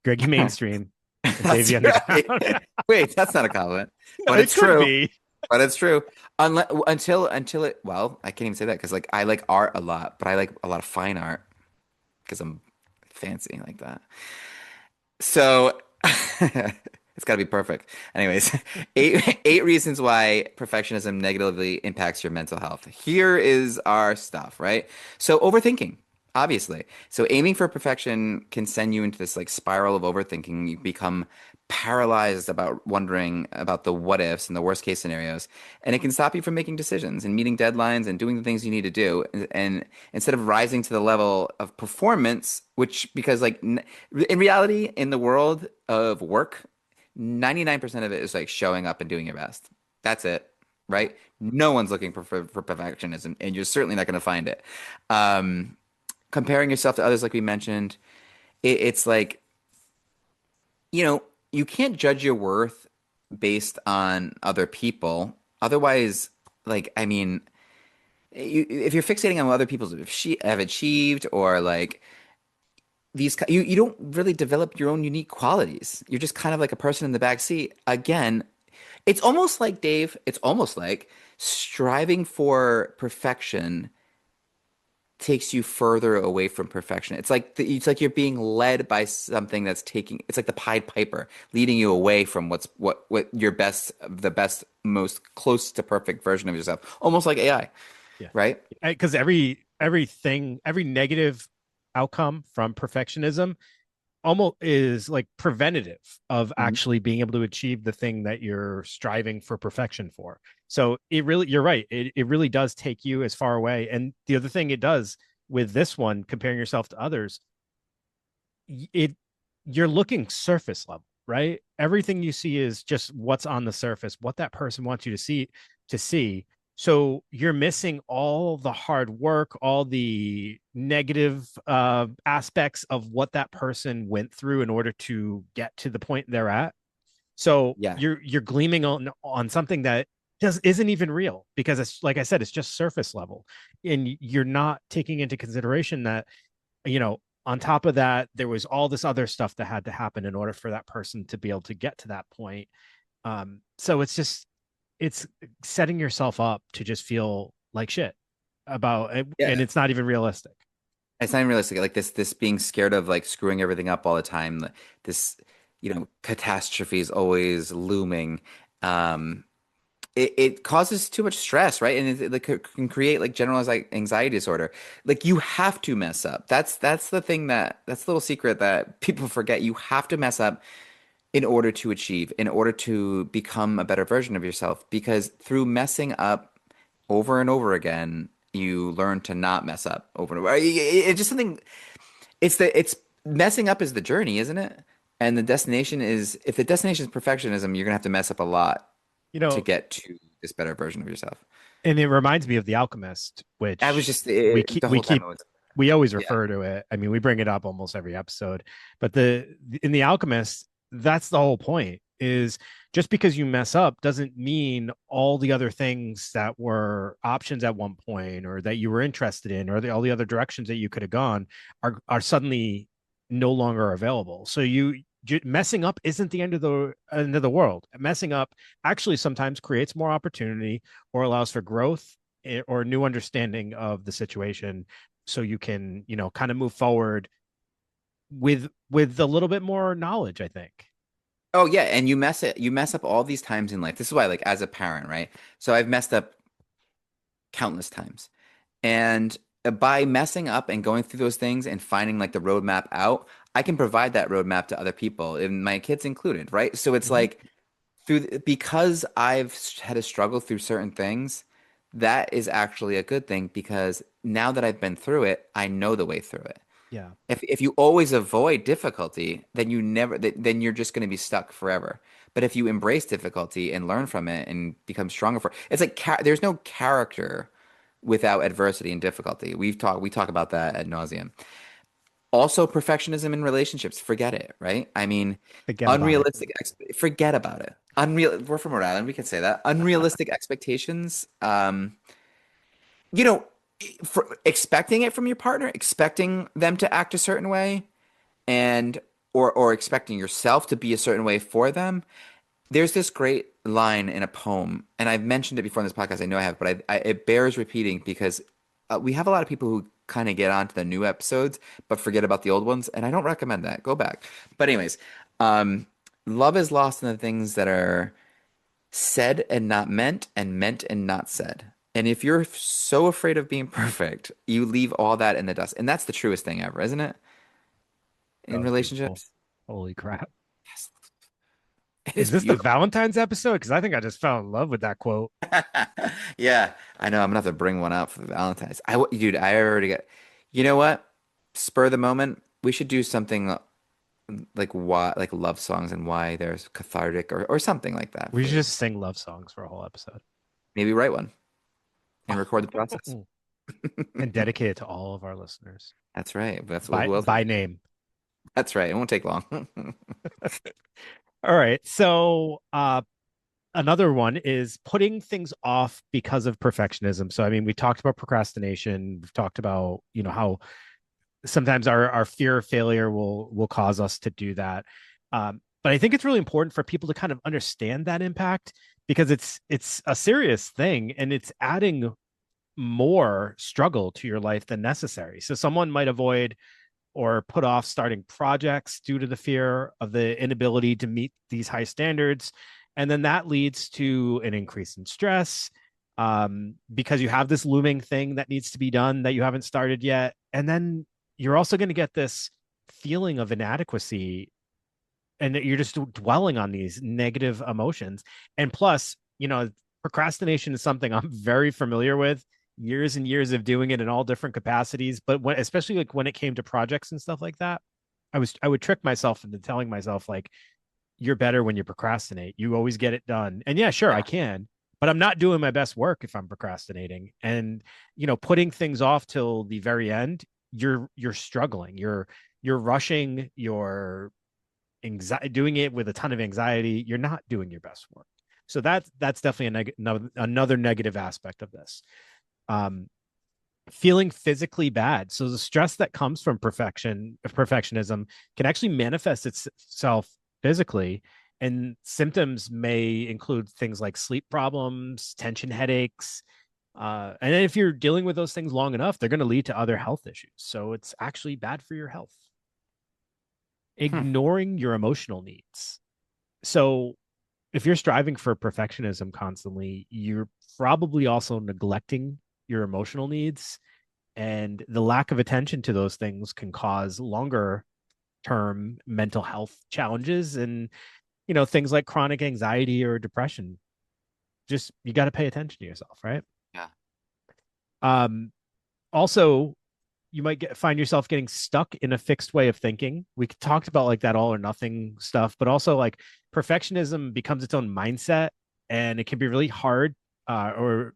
Greggy Mainstream and
That's
Davy
right.
Underground.
Wait, that's not a compliment,
No,
but
it
it's
could
true.
be.
But it's true. Until it, well, I can't even say that because like I like art a lot, but I like a lot of fine art because I'm fancy like that. So it's got to be perfect. Anyways, eight reasons why perfectionism negatively impacts your mental health. Here is our stuff, right? So overthinking, obviously. So aiming for perfection can send you into this like spiral of overthinking. You become paralyzed about wondering about the what ifs and the worst case scenarios, and it can stop you from making decisions and meeting deadlines and doing the things you need to do. And instead of rising to the level of performance, which because like in reality, in the world of work, 99% of it is like showing up and doing your best. That's it, right? No one's looking for perfectionism, and you're certainly not going to find it. Um, Comparing yourself to others, like we mentioned, it's like, you know, you can't judge your worth based on other people. Otherwise, like, I mean, if you're fixating on what other people have achieved or like you don't really develop your own unique qualities. You're just kind of like a person in the back seat. Again, it's almost like Dave, it's almost like striving for perfection takes you further away from perfection. It's like you're being led by something that's taking it's like the Pied Piper leading you away from what your best the best most close to perfect version of yourself. Almost like AI,
Yeah.
right?
Because every negative outcome from perfectionism almost is like preventative of
Mhm.
actually being able to achieve the thing that you're striving for perfection for. So you're right. It really does take you as far away. And the other thing it does with this one, comparing yourself to others, it you're looking surface level, right? Everything you see is just what's on the surface, what that person wants you to see. So you're missing all the hard work, all the negative aspects of what that person went through in order to get to the point they're at. So
Yeah.
you're gleaming on something that isn't even real because it's like I said, it's just surface level, and you're not taking into consideration that on top of that, there was all this other stuff that had to happen in order for that person to be able to get to that point. So it's setting yourself up to just feel like shit about it, and
Yeah.
it's not even realistic.
It's not even realistic. Like this being scared of like screwing everything up all the time. This, catastrophe is always looming. Um, it causes too much stress, right? And it like, can create like generalized like, anxiety disorder. Like you have to mess up. That's the thing that's the little secret that people forget. You have to mess up in order to achieve, in order to become a better version of yourself. Because through messing up over and over again, you learn to not mess up over and over. It's just something. It's messing up is the journey, isn't it? And the destination is if the destination is perfectionism, you're gonna have to mess up a lot
You
to
know,
get to this better version of yourself.
and it reminds me of The Alchemist,
I was
which
just
we keep
the
we
whole time I
keep
was
we always
yeah.
refer to it. I mean, we bring it up almost every episode. But the in The Alchemist, that's the whole point is just because you mess up doesn't mean all the other things that were options at one point or that you were interested in or all the other directions that you could have gone are suddenly no longer available. So messing up isn't the end of the world. Messing up actually sometimes creates more opportunity or allows for growth or new understanding of the situation so you can kind of move forward with a little bit more knowledge, I think.
Oh yeah, and you mess up all these times in life. This is why like as a parent, right? So I've messed up countless times. And by messing up and going through those things and finding like the roadmap out, I can provide that roadmap to other people, and my kids included, right? So it's
Mm-hmm.
like because I've had to struggle through certain things, that is actually a good thing because now that I've been through it, I know the way through it.
Yeah.
If you always avoid difficulty, then then you're just going to be stuck forever. But if you embrace difficulty and learn from it and become stronger it's like there's no character without adversity and difficulty. We talk about that ad nauseum. Also, perfectionism in relationships, forget it, right? I mean,
Forget about it.
forget about it. We're from Rhode Island, we can say that. Unrealistic expectations. You know, for expecting it from your partner, expecting them to act a certain way, and or expecting yourself to be a certain way for them. There's this great line in a poem, and I've mentioned it before in this podcast. I know I have, but it bears repeating because we have a lot of people who kind of get onto the new episodes but forget about the old ones, and I don't recommend that. Go back. But anyways, um, love is lost in the things that are said and not meant, and meant and not said. And if you're so afraid of being perfect, you leave all that in the dust. And that's the truest thing ever, isn't it?
That
In
was beautiful.
relationships.
Holy crap.
Yes, it
Is
is
this the
beautiful.
Valentine's episode? Because I think I just fell in love with that quote.
Yeah, I know. I'm gonna have to bring one out for the Valentine's. Dude, I already got. You know what? Spur of the moment. We should do something like why, like love songs and why there's cathartic or something like that
We
for
should
you.
just sing love songs for a whole episode.
Maybe write one and record the process.
And dedicate it to all of our listeners
That's right. That's what.
by
Who else?
by name.
That's right. It won't take long.
All right. So another one is putting things off because of perfectionism. So I mean, we talked about procrastination. We've talked about, how sometimes our fear of failure will cause us to do that. But I think it's really important for people to kind of understand that impact because it's a serious thing and it's adding more struggle to your life than necessary. So someone might avoid or put off starting projects due to the fear of the inability to meet these high standards. And then that leads to an increase in stress because you have this looming thing that needs to be done that you haven't started yet. And then you're also going to get this feeling of inadequacy and that you're just dwelling on these negative emotions. And plus, procrastination is something I'm very familiar with, years and years of doing it in all different capacities. But especially like when it came to projects and stuff like that, I would trick myself into telling myself like, you're better when you procrastinate. You always get it done. And yeah, sure, I
Yeah.
can, but I'm not doing my best work if I'm procrastinating. And putting things off till the very end, you're struggling. You're rushing, you're doing it with a ton of anxiety. You're not doing your best work. So that's definitely another negative aspect of this. Um, Feeling physically bad. So the stress that comes from perfectionism can actually manifest itself physically, and symptoms may include things like sleep problems, tension headaches. And then if you're dealing with those things long enough, they're going to lead to other health issues. So it's actually bad for your health.
Hmm.
Ignoring your emotional needs. So if you're striving for perfectionism constantly, you're probably also neglecting your emotional needs, and the lack of attention to those things can cause longer term mental health challenges and things like chronic anxiety or depression. Just you got to pay attention to yourself, right?
Yeah.
um Also, you might find yourself getting stuck in a fixed way of thinking. We talked about like that all or nothing stuff, but also like perfectionism becomes its own mindset, and it can be really hard or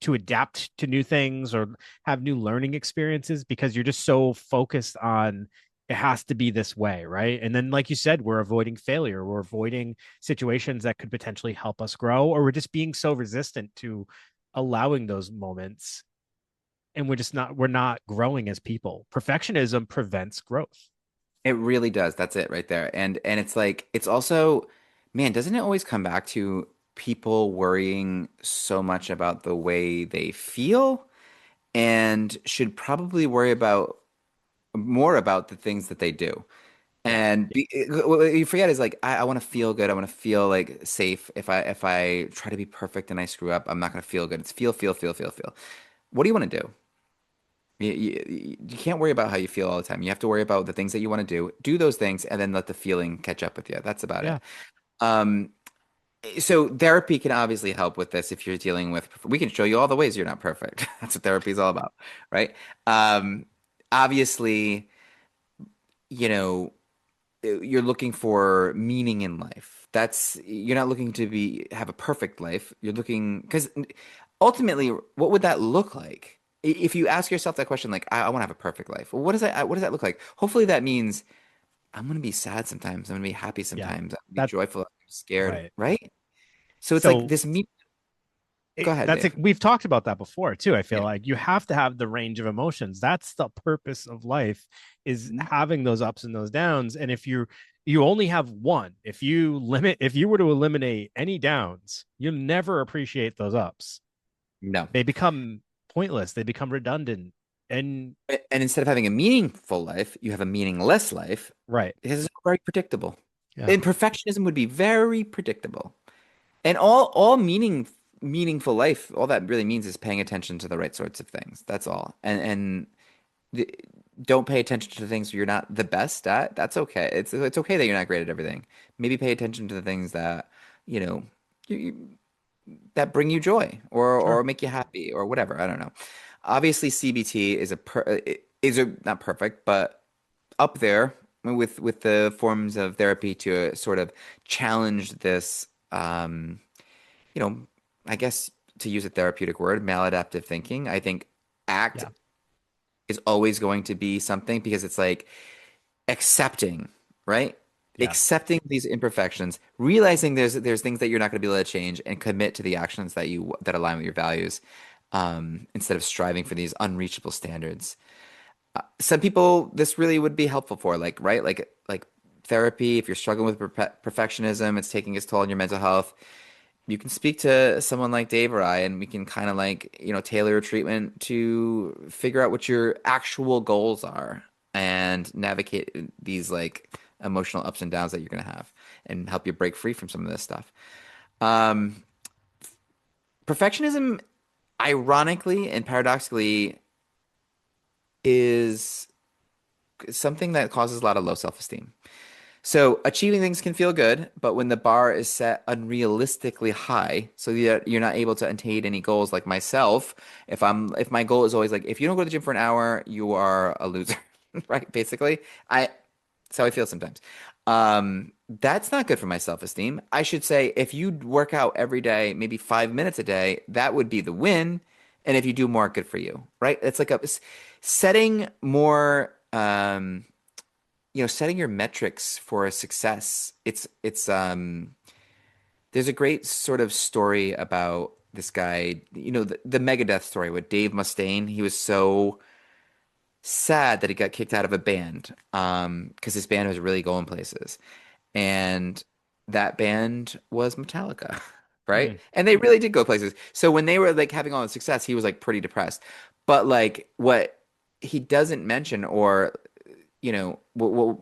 to adapt to new things or have new learning experiences because you're just so focused on it has to be this way, right? And then, like you said, we're avoiding failure, we're avoiding situations that could potentially help us grow, or we're just being so resistant to allowing those moments, and we're not growing as people. Perfectionism prevents growth.
It really does. That's it right there. And it's like it's also, man, doesn't it always come back to people worrying so much about the way they feel and should probably worry about more about the things that they do.
Yeah.
And what you forget is like I want to feel good. I want to feel like safe. If I try to be perfect and I screw up, I'm not going to feel good. It's feel. What do you want to do? You can't worry about how you feel all the time. You have to worry about the things that you want to do. Do those things and then let the feeling catch up with you. That's about
Yeah.
it. Um, so therapy can obviously help with this if you're dealing with, we can show you all the ways you're not perfect. That's what therapy is all about, right? Um, obviously, you know, you're looking for meaning in life. That's you're not looking to be have a perfect life. You're looking because ultimately, what would that look like? If you ask yourself that question, like, I want to have a perfect life. Well, what does that look like? Hopefully, that means I'm going to be sad sometimes. I'm going to be happy
Yeah.
sometimes. I'm going to be
That
joyful. I'm scared,
right.
right? So it's like
So
this me. Go ahead,
that's
Dave.
it. We've talked about that before too. I feel
Yeah.
like you have to have the range of emotions. That's the purpose of life, is
Mhm.
having those ups and those downs. And if you only have one, if you were to eliminate any downs, you'll never appreciate those ups.
No.
They become pointless, they become redundant. And
And instead of having a meaningful life, you have a meaningless life.
right.
It's very predictable.
Yeah.
And perfectionism would be very predictable. And all meaningful life, all that really means is paying attention to the right sorts of things. That's all. And the, don't pay attention to things you're not the best at. That's okay. It's okay that you're not great at everything. Maybe pay attention to the things that, you know, you, that bring you joy
Sure.
or make you happy or whatever. I don't know. Obviously, CBT is a not perfect, but up there with the forms of therapy to sort of challenge this you know, I guess to use a therapeutic word, maladaptive thinking. I think ACT
Yeah.
is always going to be something because it's like accepting, right?
Yeah.
Accepting these imperfections, realizing there's things that you're not going to be able to change, and commit to the actions that align with your values, instead of striving for these unreachable standards. Some people this really would be helpful for, like, right, like therapy. If you're struggling with perfectionism, it's taking its toll on your mental health. You can speak to someone like Dave or I, and we can kind of like, tailor a treatment to figure out what your actual goals are and navigate these like emotional ups and downs that you're going to have and help you break free from some of this stuff. Um, Perfectionism, ironically and paradoxically, is something that causes a lot of low self-esteem. So achieving things can feel good, but when the bar is set unrealistically high, so that you're not able to attain any goals, like myself, if my goal is always like, if you don't go to the gym for an hour, you are a loser, right? Basically, I that's how I feel sometimes. That's not good for my self-esteem. I should say, if you work out every day, maybe 5 minutes a day, that would be the win. And if you do more, good for you, right? It's like setting more. Setting your metrics for a success. It's there's a great sort of story about this guy, the Megadeth story with Dave Mustaine. He was so sad that he got kicked out of a band, because his band was really going places. And that band was Metallica, right?
Mm.
And they really did go places. So when they were like having all the success, he was like pretty depressed. But like what he doesn't mention, or what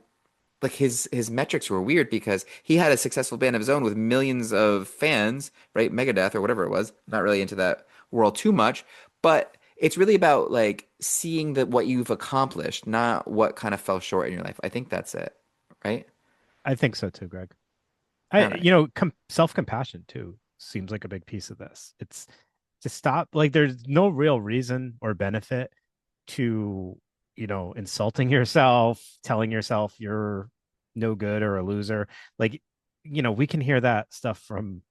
like his metrics were weird because he had a successful band of his own with millions of fans, right? Megadeth or whatever it was. Not really into that world too much, but it's really about like seeing that what you've accomplished, not what kind of fell short in your life. I think that's it, right?
I think so too, Greg.
All right.
Self-compassion too seems like a big piece of this. It's to stop, like, there's no real reason or benefit to, insulting yourself, telling yourself you're no good or a loser. Like, we can hear that stuff from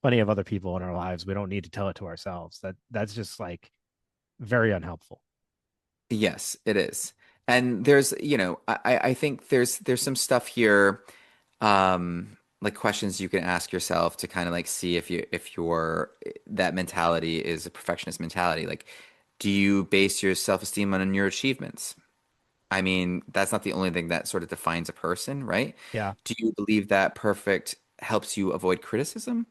plenty of other people in our lives. We don't need to tell it to ourselves. That's just like very unhelpful.
Yes, it is. And there's, I think there's some stuff here, like questions you can ask yourself to kind of like see if your that mentality is a perfectionist mentality. Like, do you base your self-esteem on your achievements? I mean, that's not the only thing that sort of defines a person, right?
Yeah.
Do you believe that perfect helps you avoid criticism?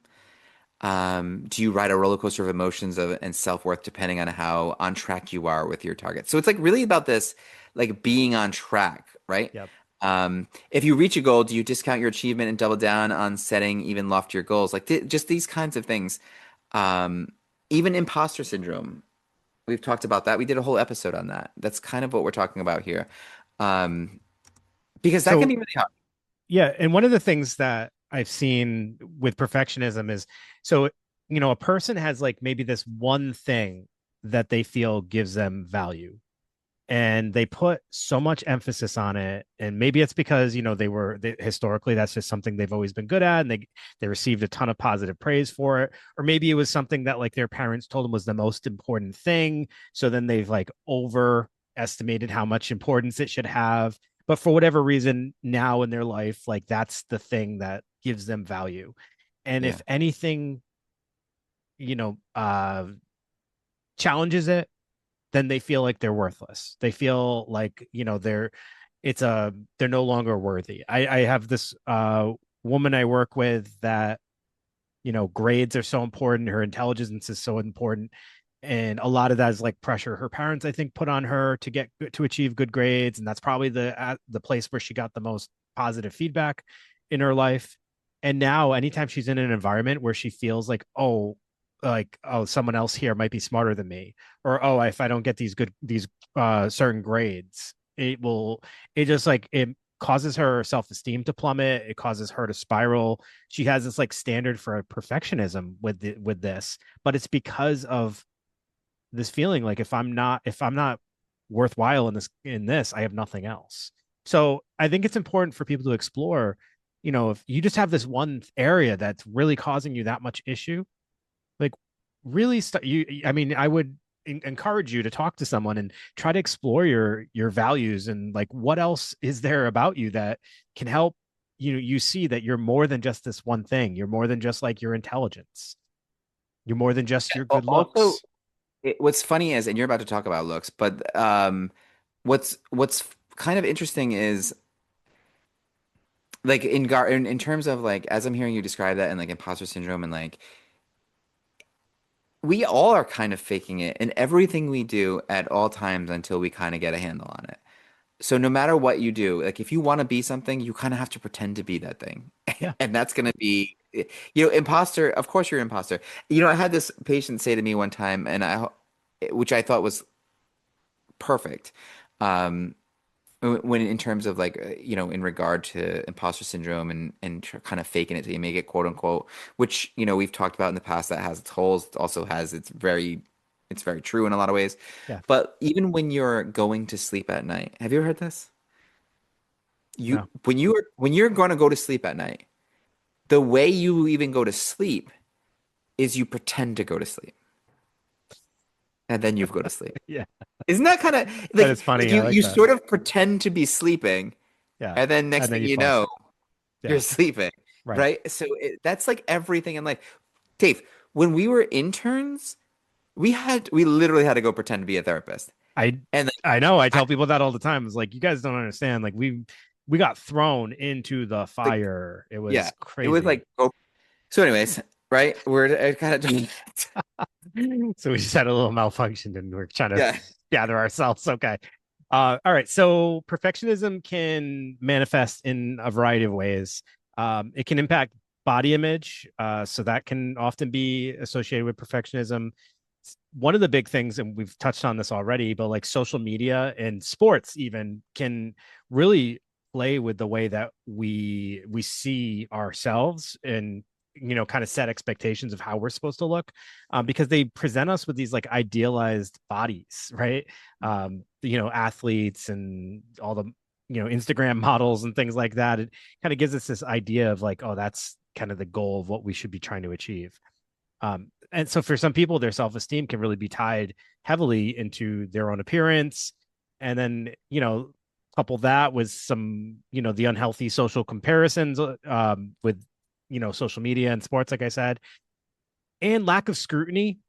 Do you ride a roller coaster of emotions and self-worth depending on how on track you are with your target? So it's like really about this, like being on track, right?
Yep.
If you reach a goal, do you discount your achievement and double down on setting even loftier goals? Like just these kinds of things. Um, Even imposter syndrome. We've talked about that. We did a whole episode on that. That's kind of what we're talking about here. Um, because that can
So
be really hard.
yeah, and one of the things that I've seen with perfectionism is, so, a person has like maybe this one thing that they feel gives them value. and they put so much emphasis on it, and maybe it's because historically that's just something they've always been good at, and they received a ton of positive praise for it, or maybe it was something that like their parents told them was the most important thing, so then they've like overestimated how much importance it should have, but for whatever reason now in their life, like that's the thing that gives them value. And
Yeah.
if anything, you know uh challenges it, then they feel like they're worthless. They feel like, they're no longer worthy. I have this woman I work with that, grades are so important, her intelligence is so important, and a lot of that is like pressure her parents, I think, put on her to achieve good grades, and that's probably the place where she got the most positive feedback in her life. And now anytime she's in an environment where she feels like, oh, someone else here might be smarter than me, or oh, if I don't get these certain grades, it just like it causes her self-esteem to plummet, it causes her to spiral. She has this like standard for perfectionism with this, but it's because of this feeling like if I'm not worthwhile in this, I have nothing else. So I think it's important for people to explore, if you just have this one area that's really causing you that much issue, like really I mean, I would encourage you to talk to someone and try to explore your values, and like what else is there about you that can help you see that you're more than just this one thing. You're more than just like your intelligence. You're more than just your good
Also,
looks.
what's funny is, and you're about to talk about looks, but what's kind of interesting is like in terms of like as I'm hearing you describe that and like imposter syndrome and like we all are kind of faking it in everything we do at all times until we kind of get a handle on it. So no matter what you do, like if you want to be something, you kind of have to pretend to be that thing.
Yeah.
And that's going to be, imposter, of course you're an imposter. I had this patient say to me one time, which I thought was perfect. Um, when in terms of like, in regard to imposter syndrome and kind of faking it till you make it, quote unquote, which, we've talked about in the past, that has its holes, it also has it's very true in a lot of ways.
Yeah.
But even when you're going to sleep at night, have you ever heard this?
No.
When you're going to go to sleep at night, the way you even go to sleep is you pretend to go to sleep and then you go to sleep.
Yeah.
Isn't that kind of
That
like
is funny. I like
you
that.
sort of pretend to be sleeping
Yeah.
and then next
And then
thing
you
you
fall
know,
asleep.
you're
Yeah.
sleeping,
Right.
right? So that's like everything in life. Dave, when we were interns, we literally had to go pretend to be a therapist.
I
And
I know. I
I
tell people that all the time. It's like you guys don't understand. Like we got thrown into the
like
fire. It
yeah,
was
it was
crazy.
like so anyways, right? We're kind of
So we just had a little malfunction and we're trying to
yeah.
gather ourselves. Okay. All right. So perfectionism can manifest in a variety of ways. It can impact body image. So that can often be associated with perfectionism. One of the big things, and we've touched on this already, but like social media and sports even can really play with the way that we see ourselves, and kind of set expectations of how we're supposed to look, because they present us with these like idealized bodies, right? Athletes and all the Instagram models and things like that. It kind of gives us this idea of like, oh, that's kind of the goal of what we should be trying to achieve. And so for some people, their self-esteem can really be tied heavily into their own appearance. And then, couple that with some, the unhealthy social comparisons, with, social media and sports, like I said, and lack of scrutiny,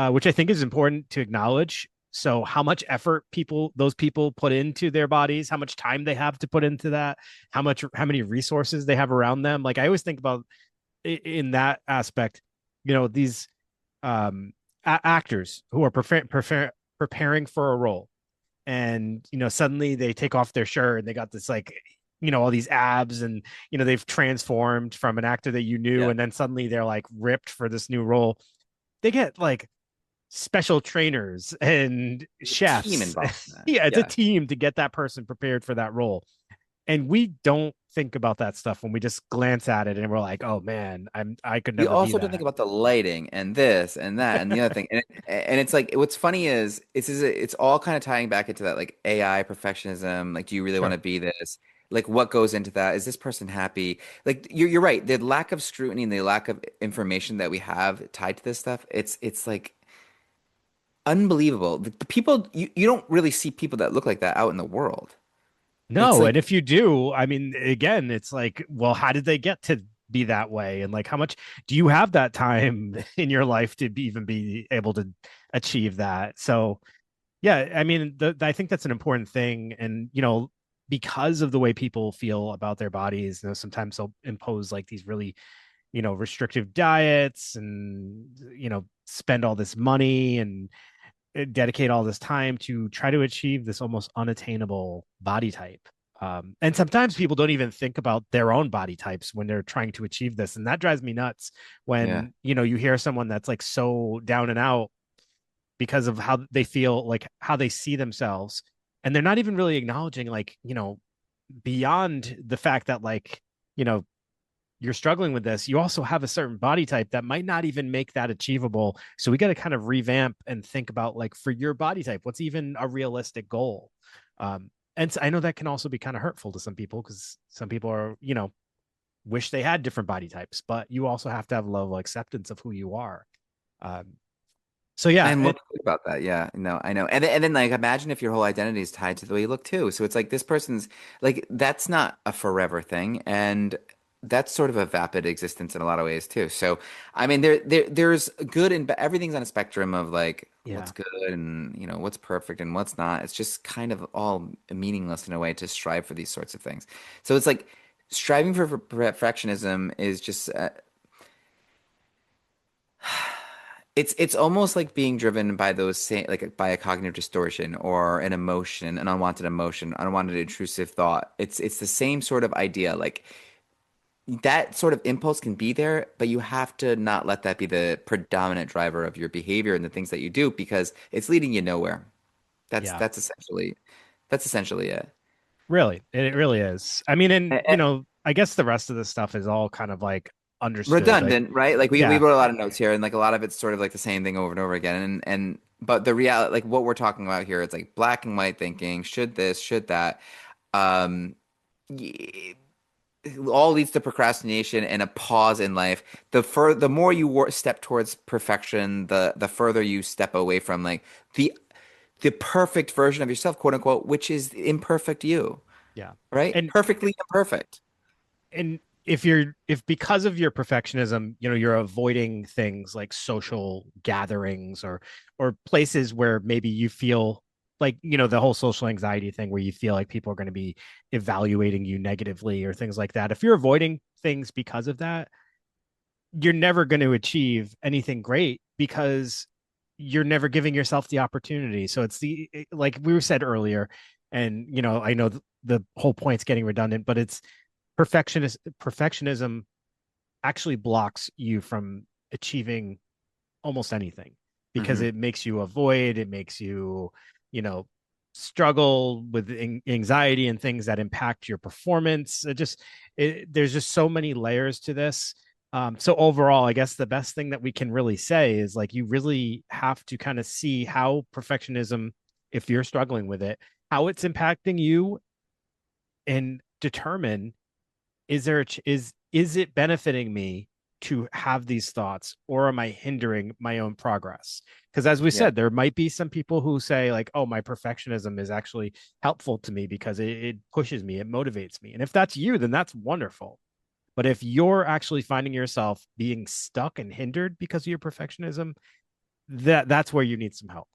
which I think is important to acknowledge. So how much effort those people put into their bodies, how much time they have to put into that, how many resources they have around them. Like I always think about in that aspect, these actors who are preparing for a role, and suddenly they take off their shirt and they got this like all these abs, and they've transformed from an actor that you knew,
Yeah.
and then suddenly they're like ripped for this new role. They get like special trainers and
There's a team
chefs.
involved in that.
Yeah, it's a
Yeah.
team to get that person prepared for that role, and we don't think about that stuff when we just glance at it and we're like, oh man, I could
We
never be
also don't think
that.
about the lighting and this and that and the other thing. And it's like what's funny is it's all kind of tying back into that like AI perfectionism. Like, do you really want
Sure.
to be this? Like, what goes into that? Is this person happy? Like, you're right. The lack of scrutiny and the lack of information that we have tied to this stuff, it's like unbelievable. The people you don't really see people that look like that out in the world. It's
No, and
like
if you do, I mean, again, it's like, well, how did they get to be that way? And like, how much do you have that time in your life to even be able to achieve that? So, yeah, I mean, I think that's an important thing. And, because of the way people feel about their bodies, sometimes they'll impose like these really, restrictive diets and, spend all this money and dedicate all this time to try to achieve this almost unattainable body type. And sometimes people don't even think about their own body types when they're trying to achieve this. And that drives me nuts
yeah.
when, you hear someone that's like so down and out because of how they feel, like how they see themselves. And they're not even really acknowledging, like, beyond the fact that, like, you know, you're struggling with this, you also have a certain body type that might not even make that achievable. So we got to kind of revamp and think about, like, for your body type, what's even a realistic goal. And so I know that can also be kind of hurtful to some people because some people are, wish they had different body types, but you also have to have a level of acceptance of who you are. Um, so yeah,
And what's good about that? Yeah, no, I know. And then like imagine if your whole identity is tied to the way you look too. So it's like this person's like that's not a forever thing, and that's sort of a vapid existence in a lot of ways too. So I mean, there's good and everything's on a spectrum of like what's
yeah,
good and what's perfect and what's not. It's just kind of all meaningless in a way to strive for these sorts of things. So it's like striving for perfectionism is just it's almost like being driven by those same like by a cognitive distortion or an emotion, an unwanted emotion, unwanted intrusive thought. It's the same sort of idea. Like that sort of impulse can be there, but you have to not let that be the predominant driver of your behavior and the things that you do because it's leading you nowhere. That's
yeah,
that's essentially that's essentially it.
really, it really is. I mean, and,
A-
I guess the rest of this stuff is all kind of like understood. Like,
Redundant, right? Like we
yeah,
wrote a lot of notes here, and like a lot of it's sort of like the same thing over and over again. And but the reality, like what we're talking about here, it's like black and white thinking. Should this? Should that? Um, y- all leads to procrastination and a pause in life. The more you step towards perfection, the further you step away from like the the perfect version of yourself, quote unquote, which is imperfect you,
yeah.
right?
And
Perfectly imperfect.
if because of your perfectionism, you're avoiding things like social gatherings or places where maybe you feel like, the whole social anxiety thing where you feel like people are going to be evaluating you negatively or things like that. If you're avoiding things because of that, you're never going to achieve anything great because you're never giving yourself the opportunity. So it's like we said earlier, and I know the whole point's getting redundant, but it's perfectionism actually blocks you from achieving almost anything because
Hmm.
it makes you avoid, it makes you, you know, struggle with anxiety and things that impact your performance. There's just so many layers to this. So overall, I guess the best thing that we can really say is like you really have to kind of see how perfectionism, if you're struggling with it, how it's impacting you and determine, is it benefiting me to have these thoughts, or am I hindering my own progress? Because as we
Yeah.
said, there might be some people who say like, oh, my perfectionism is actually helpful to me because it pushes me, it motivates me. And if that's you, then that's wonderful. But if you're actually finding yourself being stuck and hindered because of your perfectionism, that's where you need some help.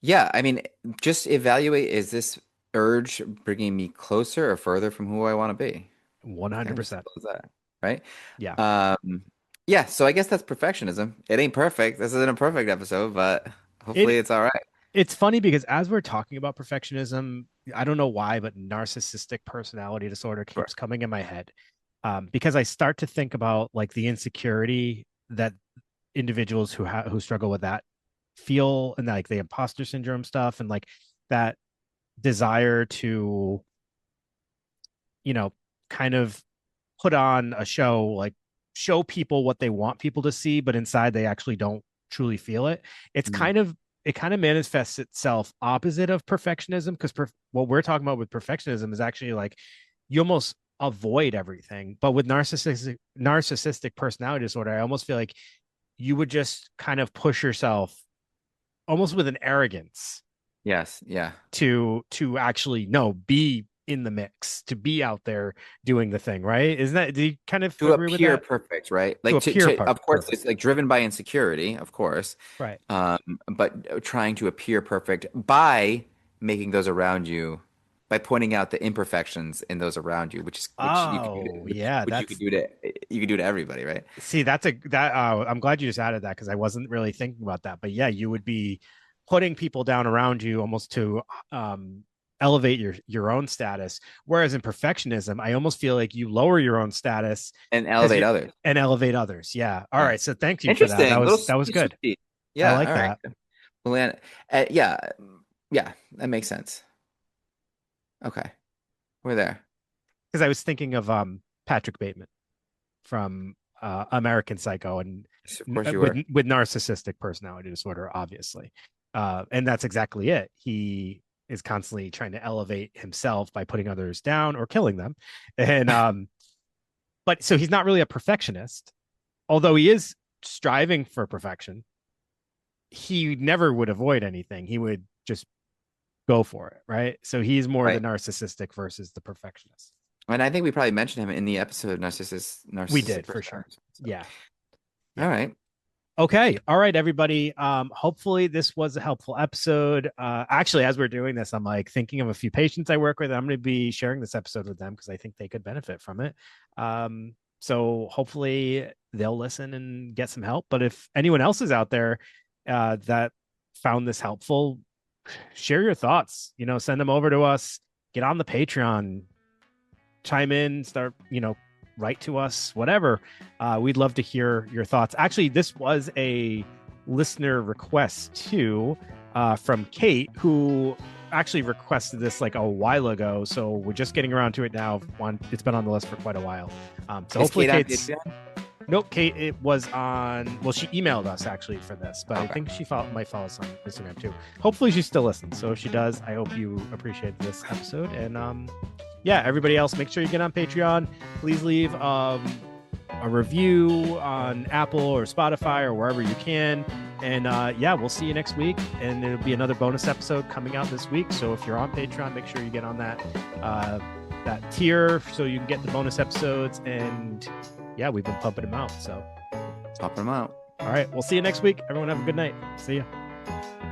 Yeah, I mean, just evaluate, is this urge bringing me closer or further from who I want to be? Kind of as
100%.
simple as that, right?
Yeah.
Um, yeah, so I guess that's perfectionism. It ain't perfect. This isn't a perfect episode, but
It
hopefully it's all right.
it's funny because as we're talking about perfectionism, I don't know why, but narcissistic personality disorder
Sure.
keeps coming in my head. Because I start to think about like the insecurity that individuals who struggle with that feel, and like the imposter syndrome stuff, and like that desire to you know, kind of put on a show, like show people what they want people to see, but inside they actually don't truly feel it. It's
Mm.
kind of it kind of manifests itself opposite of perfectionism because what we're talking about with perfectionism is actually like you almost avoid everything. But with narcissistic personality disorder, I almost feel like you would just kind of push yourself almost with an arrogance
Yes. Yeah.
to actually no be in the mix, to be out there doing the thing, right? Isn't that, do you kind of
To
agree with
appear
that?
perfect, right?
To
Like
appear
of course,
perfect.
it's like driven by insecurity, of course,
Right.
but trying to appear perfect by making those around you, by pointing out the imperfections in those around you, which you could do
Oh, yeah,
which you could
that's
do to everybody, right?
see, that's a that I'm glad you just added that because I wasn't really thinking about that. But yeah, you would be putting people down around you almost to um elevate your own status. Whereas in perfectionism, I almost feel like you lower your own status
And
because
elevate
you
others.
and elevate others. Yeah. All
Yeah.
right. So thank you for that.
Interesting. Little
That was good.
switchy.
I
Yeah.
like
All right.
that.
Well, yeah. Yeah. That makes sense. Okay. We're there.
Because I was thinking of Patrick Bateman from American Psycho and
Yes, of course you
with
were.
narcissistic personality disorder, obviously, and that's exactly it. He is constantly trying to elevate himself by putting others down or killing them, and but so he's not really a perfectionist, although he is striving for perfection. He never would avoid anything. He would just go for it, right? So he's more the
Right.
narcissistic versus the perfectionist.
And I think we probably mentioned him in the episode of
We
narcissistic
did for sure.
personality. So,
Yeah,
all
yeah.
right.
Okay. All right, everybody. Hopefully this was a helpful episode. Actually, as we're doing this, I'm like thinking of a few patients I work with. I'm going to be sharing this episode with them because I think they could benefit from it. So hopefully they'll listen and get some help. But if anyone else is out there that found this helpful, share your thoughts. Send them over to us. Get on the Patreon, chime in, start, write to us, whatever. We'd love to hear your thoughts. Actually, this was a listener request too, from Kate, who actually requested this like a while ago. So we're just getting around to it now. It's been on the list for quite a while. So
Is
hopefully
Kate on
Kate's.
Patreon?
Nope, Kate. It was on. Well, she emailed us actually for this, but I
Okay.
think she might follow us on Instagram too. Hopefully, she still listens. So if she does, I hope you appreciate this episode. And yeah, everybody else, make sure you get on Patreon. Please leave a review on Apple or Spotify or wherever you can. And yeah, we'll see you next week. And there'll be another bonus episode coming out this week. So if you're on Patreon, make sure you get on that tier so you can get the bonus episodes. And yeah, we've been pumping them out. So
Popping them out.
all right, we'll see you next week. Everyone have a good night. See ya.